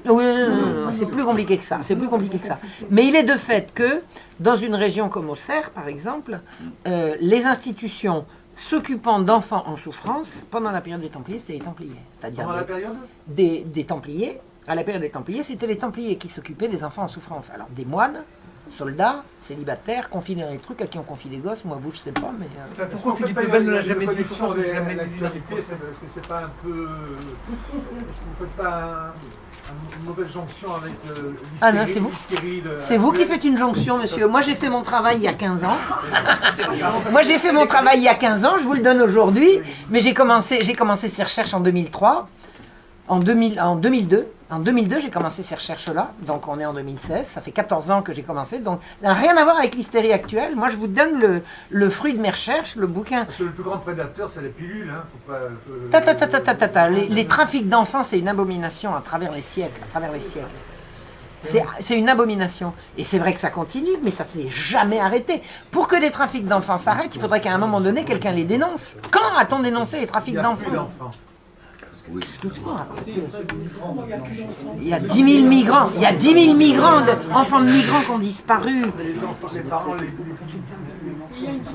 B: Oui, non, c'est plus compliqué que ça. C'est plus compliqué que ça. Mais il est de fait que dans une région comme Auxerre, par exemple, les institutions s'occupant d'enfants en souffrance pendant la période des Templiers, c'était les Templiers. C'est-à-dire
D: Pendant la période
B: des Templiers. À la période des Templiers, c'était les Templiers qui s'occupaient des enfants en souffrance. Alors des moines, soldats, célibataires, confinés dans les trucs, à qui on confie des gosses. Moi, vous, je sais pas, mais.
J: Pourquoi Philippe Hubel ne l'a jamais dit?
D: Pourquoi c'est jamais l'actualité? Est-ce que c'est pas un peu. Est-ce que vous faites pas une mauvaise jonction avec l'hystérie?
B: Ah non, c'est vous. C'est vous qui faites une jonction, monsieur. Moi, j'ai fait mon travail il y a 15 ans. Moi, j'ai fait mon travail il y a 15 ans, je vous le donne aujourd'hui. Mais j'ai commencé ces recherches en 2003. En 2002, j'ai commencé ces recherches-là, donc on est en 2016, ça fait 14 ans que j'ai commencé, donc ça n'a rien à voir avec l'hystérie actuelle. Moi, je vous donne le fruit de mes recherches, le bouquin.
D: Parce que le plus grand prédateur, c'est les pilules, hein. Faut pas,
B: Les trafics d'enfants, c'est une abomination à travers les siècles, C'est une abomination. Et c'est vrai que ça continue, mais ça s'est jamais arrêté. Pour que des trafics d'enfants s'arrêtent, il faudrait qu'à un moment donné, quelqu'un les dénonce. Quand a-t-on dénoncé les trafics d'enfants? Oui, il y a 10 000 migrants. Il y a 10 000 migrants, enfants de migrants qui ont disparu.
D: Les parents,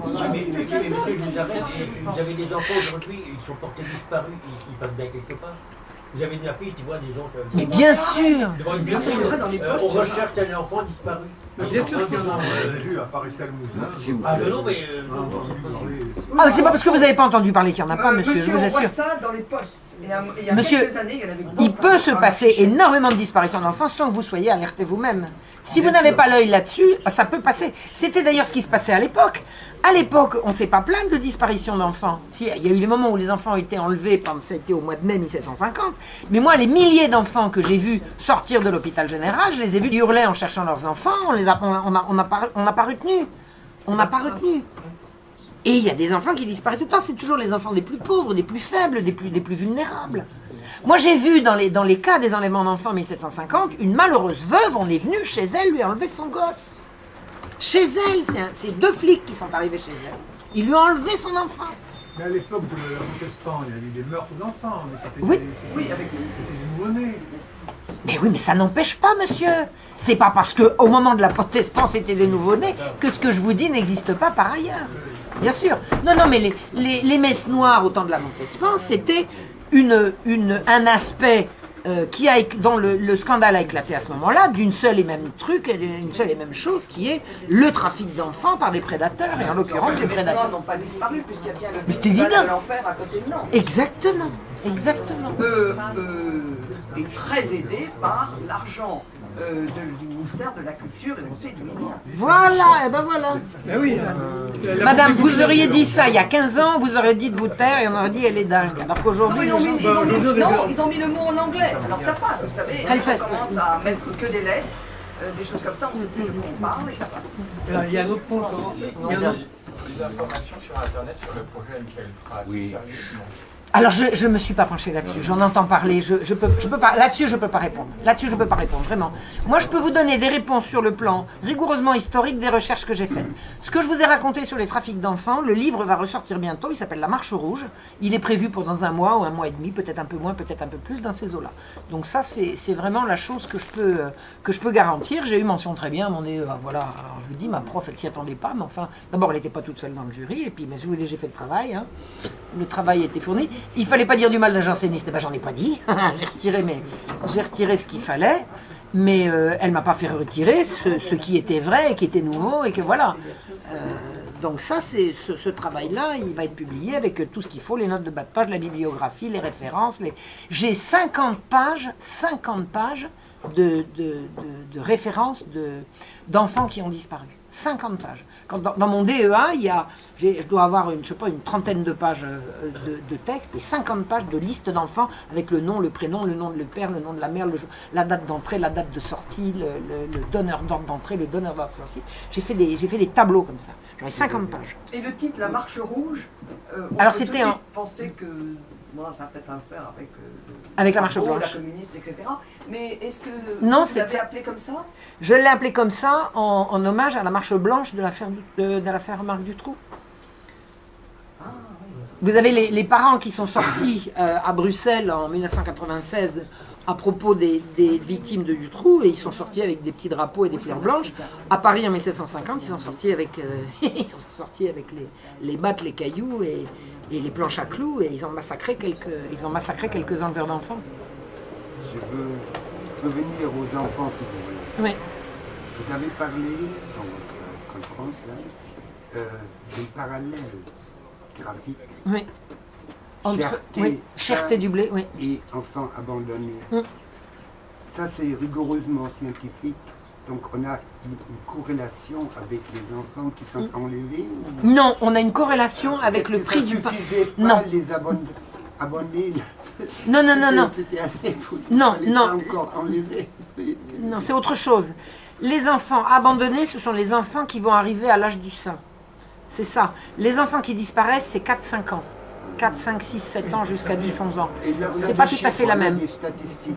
I: Vous avez des enfants aujourd'hui, ils sont portés disparus, ils peuvent bien quelque part. Vous avez une affiche, tu vois des gens.
B: Mais bien sûr.
I: Devant une vitrine, on recherche un enfant disparu.
J: Bien sûr qu'il y en a.
D: Vous avez vu, à part Estelle Mouzin.
I: Ah non, mais.
B: Ah, c'est pas parce que vous n'avez pas entendu parler qu'il n'y en a pas, monsieur, je vous
C: on
B: assure.
C: voit ça dans les postes. Il y a
B: Monsieur,
C: quelques années, il y en avait beaucoup.
B: il peut se passer énormément de disparitions d'enfants sans que vous soyez alertés vous-même. Si vous n'avez pas l'œil là-dessus, ça peut passer. C'était d'ailleurs ce qui se passait à l'époque. À l'époque, on ne s'est pas plaint de disparition d'enfants. Si, il y a eu des moments où les enfants ont été enlevés, ça a été au mois de mai 1750. Mais moi, les milliers d'enfants que j'ai vus sortir de l'hôpital général, je les ai vus hurler en cherchant leurs enfants. On n'a pas retenu. On n'a pas retenu. Et il y a des enfants qui disparaissent tout le temps. C'est toujours les enfants des plus pauvres, des plus faibles, des plus vulnérables. Moi, j'ai vu dans les cas des enlèvements d'enfants en 1750, une malheureuse veuve, on est venu chez elle lui enlever son gosse. Chez elle, c'est 2 flics qui sont arrivés chez elle. Ils lui ont enlevé son enfant.
D: Mais à l'époque de la Montespan, il y avait des meurtres d'enfants, mais c'était
B: Oui.
D: des nouveau-nés.
B: Mais oui, mais ça n'empêche pas, monsieur. C'est pas parce qu'au moment de la Montespan, c'était des nouveau-nés que ce que je vous dis n'existe pas par ailleurs. Bien sûr. Non, mais les messes noires au temps de la Montespan, c'était un aspect dont le scandale a éclaté à ce moment-là, d'une seule et même chose, qui est le trafic d'enfants par des prédateurs, et en l'occurrence les prédateurs.
C: Les Noirs n'ont pas disparu, puisqu'il y a bien le
B: c'est évident.
C: festival de l'enfer à côté de Nantes.
B: Exactement.
C: Est très aidé par l'argent du ministère de la Culture et aussi du ministère.
B: Voilà, et ben voilà.
J: Ben oui.
B: Madame, vous auriez dit ça il y a 15 ans, vous auriez dit de vous taire et on aurait dit elle est dingue. Alors qu'aujourd'hui,
C: Non, ils ont mis le mot en anglais. Alors ça passe, vous savez. On commence à mettre que des lettres, des choses comme ça, on sait plus de quoi on parle et ça passe.
J: Il y a un autre point encore.
F: Des informations sur Internet sur le projet Michael Fra, c'est sérieux?
B: Alors, je ne me suis pas penchée là-dessus, j'en entends parler, je peux pas, là-dessus je peux pas répondre, vraiment. Moi je peux vous donner des réponses sur le plan rigoureusement historique des recherches que j'ai faites. Ce que je vous ai raconté sur les trafics d'enfants, le livre va ressortir bientôt, il s'appelle La Marche rouge, il est prévu pour dans 1 mois ou 1 mois et demi, peut-être un peu moins, peut-être un peu plus dans ces eaux-là. Donc ça c'est vraiment la chose que je peux garantir. J'ai eu mention très bien, voilà, alors je vous dis, ma prof elle s'y attendait pas, mais enfin, d'abord elle n'était pas toute seule dans le jury, et puis mais je vous dis, j'ai fait le travail, hein. Le travail était fourni. Il fallait pas dire du mal d'un janséniste, j'en ai pas dit, j'ai retiré ce qu'il fallait, mais elle m'a pas fait retirer ce qui était vrai, qui était nouveau, et que voilà. Donc ça, ce travail-là, il va être publié avec tout ce qu'il faut, les notes de bas de page, la bibliographie, les références. J'ai 50 pages de références d'enfants qui ont disparu. 50 pages. Dans mon DEA, je dois avoir une trentaine de pages de texte et 50 pages de liste d'enfants avec le nom, le prénom, le nom de le père, le nom de la mère, la date d'entrée, la date de sortie, le donneur d'ordre d'entrée, le donneur d'ordre de sortie. J'ai fait des tableaux comme ça. J'en ai 50 pages.
C: Et le titre, La Marche Rouge,
B: alors c'était
C: penser que ça a peut-être à faire
B: avec la Marche Blanche,
C: la communiste, etc. Mais est-ce que
B: non,
C: vous l'avez appelé comme ça?
B: Je l'ai appelé comme ça en hommage à la Marche Blanche de l'affaire Marc Dutroux. Ah, oui. Vous avez les parents qui sont sortis à Bruxelles en 1996 à propos des victimes de Dutroux, et ils sont sortis avec des petits drapeaux et des fleurs blanches. À Paris en 1750, ils sont sortis avec, les battes, les cailloux et les planches à clous, et ils ont massacré quelques enleveurs d'enfants.
K: Je veux revenir aux enfants, si vous voulez.
B: Oui.
K: Vous avez parlé, dans votre conférence, là, des parallèles graphiques.
B: Oui. Cherté du blé, oui.
K: Et enfants abandonnés. Ça, c'est rigoureusement scientifique. Donc, on a une corrélation avec les enfants qui sont enlevés ou...
B: Non, on a une corrélation avec le prix du pain.
K: Non. Les abonnés.
B: Non.
K: C'était assez fou.
B: Non.
K: Pas encore enlevé.
B: Non, c'est autre chose. Les enfants abandonnés, ce sont les enfants qui vont arriver à l'âge du sein. C'est ça. Les enfants qui disparaissent, c'est 4-5 ans. 4, 5, 6, 7 ans jusqu'à 10, 11 ans. C'est pas tout à fait la même.
K: Des statistiques.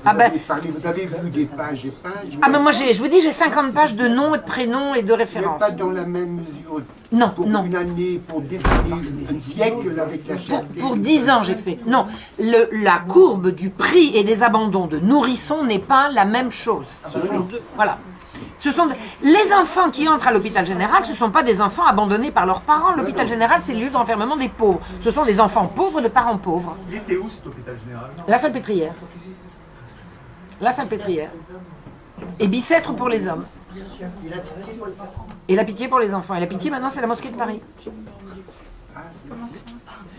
K: Vous avez vu des pages et pages.
B: Ah, mais moi, je vous dis, j'ai 50 pages de noms et de prénoms et de références.
K: Mais pas dans la même mesure.
B: Non,
K: pour
B: non.
K: Une année, pour définir un siècle avec la cherté.
B: Pour 10 ans, j'ai fait. Non, la courbe du prix et des abandons de nourrissons n'est pas la même chose. Voilà. Les enfants qui entrent à l'hôpital général, ce ne sont pas des enfants abandonnés par leurs parents. L'hôpital général, c'est le lieu d'enfermement des pauvres. Ce sont des enfants pauvres de parents pauvres.
D: Il était où cet hôpital général?
B: La Salpêtrière. La Salpêtrière. Et Bicêtre pour les hommes. Et la Pitié pour les enfants. Et la Pitié, maintenant, c'est la mosquée de Paris.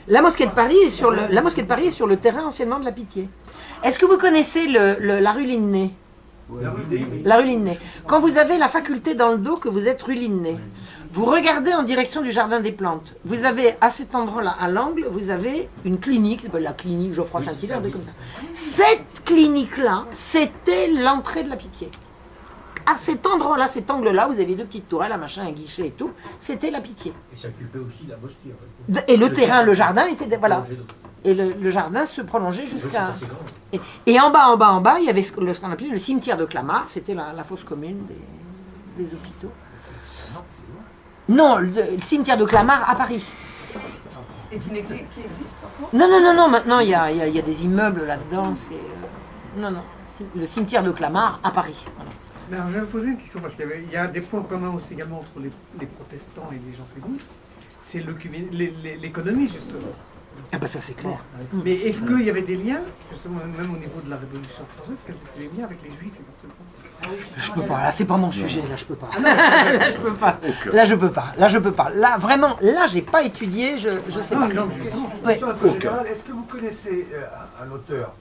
B: La mosquée de Paris est sur le terrain anciennement de la Pitié. Est-ce que vous connaissez la rue Linné? La rue Linné. Quand vous avez la faculté dans le dos que vous êtes rue Linné, vous regardez en direction du jardin des plantes. Vous avez à cet endroit-là, à l'angle, vous avez une clinique, la clinique Geoffroy Saint-Hilaire, comme ça. Cette clinique-là, c'était l'entrée de la Pitié. À cet endroit-là, cet angle-là, vous aviez 2 petites tourelles, un machin, un guichet et tout. C'était la Pitié.
I: Et ça occupait aussi la mosquée.
B: Et le terrain, le jardin était... Voilà. Et le jardin se prolongeait jusqu'à... Et en bas, il y avait ce qu'on appelait le cimetière de Clamart. C'était la fosse commune des hôpitaux. Non, le cimetière de Clamart à Paris.
C: Et qui existe encore?
B: Non, maintenant il y a des immeubles là-dedans. Non, le cimetière de Clamart à Paris. Voilà.
J: Mais alors, je vais vous poser une question, parce qu'il y a des points communs aussi également entre les protestants et les jansénistes. C'est l'économie, justement.
B: Ah bah ça c'est clair.
J: Bon, mais est-ce qu'il y avait des liens, justement, même au niveau de la Révolution française, quels étaient les liens avec les Juifs éventuellement?
B: Je peux pas, là c'est pas mon sujet, là je peux pas. Là je peux pas. Là je peux pas. Là vraiment, là j'ai pas étudié, je sais pas.
D: Question un peu générale, est-ce que vous connaissez un auteur,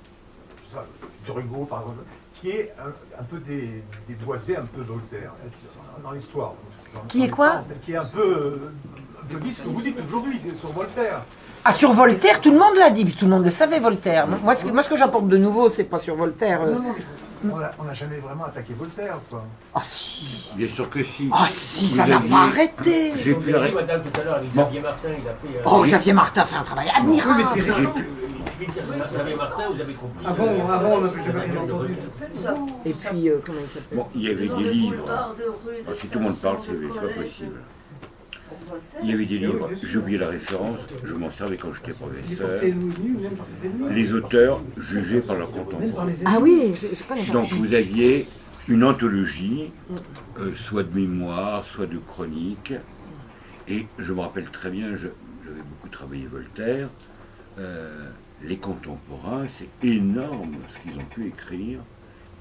D: Victor Hugo par exemple, qui est un peu déboisé, un peu Voltaire, dans l'histoire?
B: Qui est quoi?
D: Qui est un peu... ce que vous dites aujourd'hui sur Voltaire.
B: Ah, sur Voltaire, tout le monde l'a dit, tout le monde le savait, Voltaire. Moi, ce que j'apporte de nouveau, c'est pas sur Voltaire.
D: On n'a jamais vraiment attaqué Voltaire, quoi.
B: Ah si.
A: Bien sûr que si.
B: Ah si, ça n'a pas arrêté.
A: J'ai pu
I: l'arrêter. Madame, tout à l'heure, Xavier Martin, il a fait...
B: Oh, Xavier Martin fait un travail admirable.
J: Oui, mais c'est récent.
I: Xavier Martin, vous avez compris.
J: Avant, on n'avait jamais entendu.
B: Et puis, comment il s'appelle?
A: Bon, il y avait des livres. Alors, si tout le monde parle, c'est pas possible. Il y avait des livres, j'ai oublié la référence, je m'en servais quand j'étais professeur. Les auteurs jugés par leurs contemporains.
B: Ah oui, je connais pas.
A: Donc vous aviez une anthologie, soit de mémoire, soit de chronique. Et je me rappelle très bien, j'avais beaucoup travaillé Voltaire. Les contemporains, c'est énorme ce qu'ils ont pu écrire,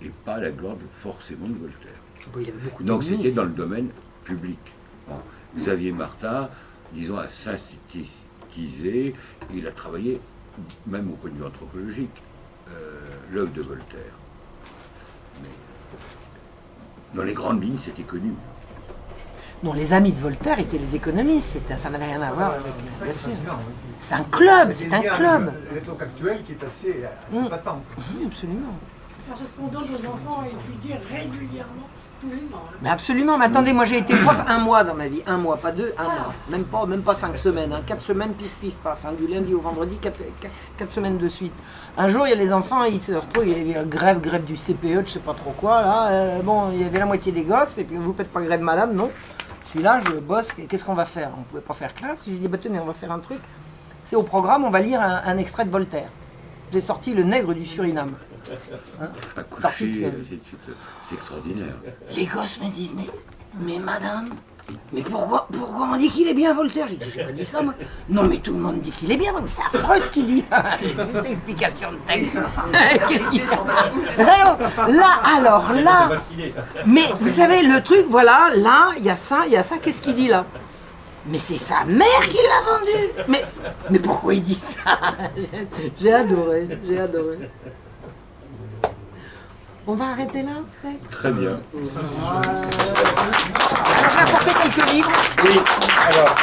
A: et pas la gloire forcément de Voltaire.
B: Bon, il avait beaucoup
A: donc c'était dans le domaine public. Bon. Xavier Martin, disons, a synthétisé, il a travaillé, même au point de vue anthropologique, l'œuvre de Voltaire. Mais dans les grandes lignes, c'était connu.
B: Non, les amis de Voltaire étaient les économistes, ça n'avait rien à voir avec... Bien sûr. C'est un club, c'est un club.
D: L'époque actuelle qui est assez patente.
B: Oui, absolument.
L: Parce qu'on donne aux enfants à étudier régulièrement tous les ans.
B: Mais absolument, mais attendez, moi j'ai été prof 1 mois dans ma vie, 1 mois, pas 2, 1 mois, même pas 5 semaines, 4 semaines, pif pif paf, du lundi au vendredi, 4 semaines de suite. Un jour, il y a les enfants, ils se retrouvent, il y avait grève du CPE, je sais pas trop quoi, là, bon, il y avait la moitié des gosses, et puis vous faites pas grève madame, non. Je suis là, je bosse, qu'est-ce qu'on va faire? On pouvait pas faire classe, j'ai dit, bah tenez, on va faire un truc, c'est au programme, on va lire un extrait de Voltaire. J'ai sorti Le Nègre du Suriname. Hein,
A: c'est extraordinaire.
B: Les gosses me disent, mais madame, mais pourquoi on dit qu'il est bien Voltaire? J'ai dit, j'ai pas dit ça moi. Non mais tout le monde dit qu'il est bien, donc c'est affreux ce qu'il dit. Juste explication de texte. Qu'est-ce qu'il fait? Alors là, mais vous savez le truc, voilà, là, il y a ça, qu'est-ce qu'il dit là? Mais c'est sa mère qui l'a vendu. Mais pourquoi il dit ça? J'ai adoré. On va arrêter là, peut-être?
A: Très bien.
B: Alors, j'ai apporté quelques livres.
A: Oui, alors...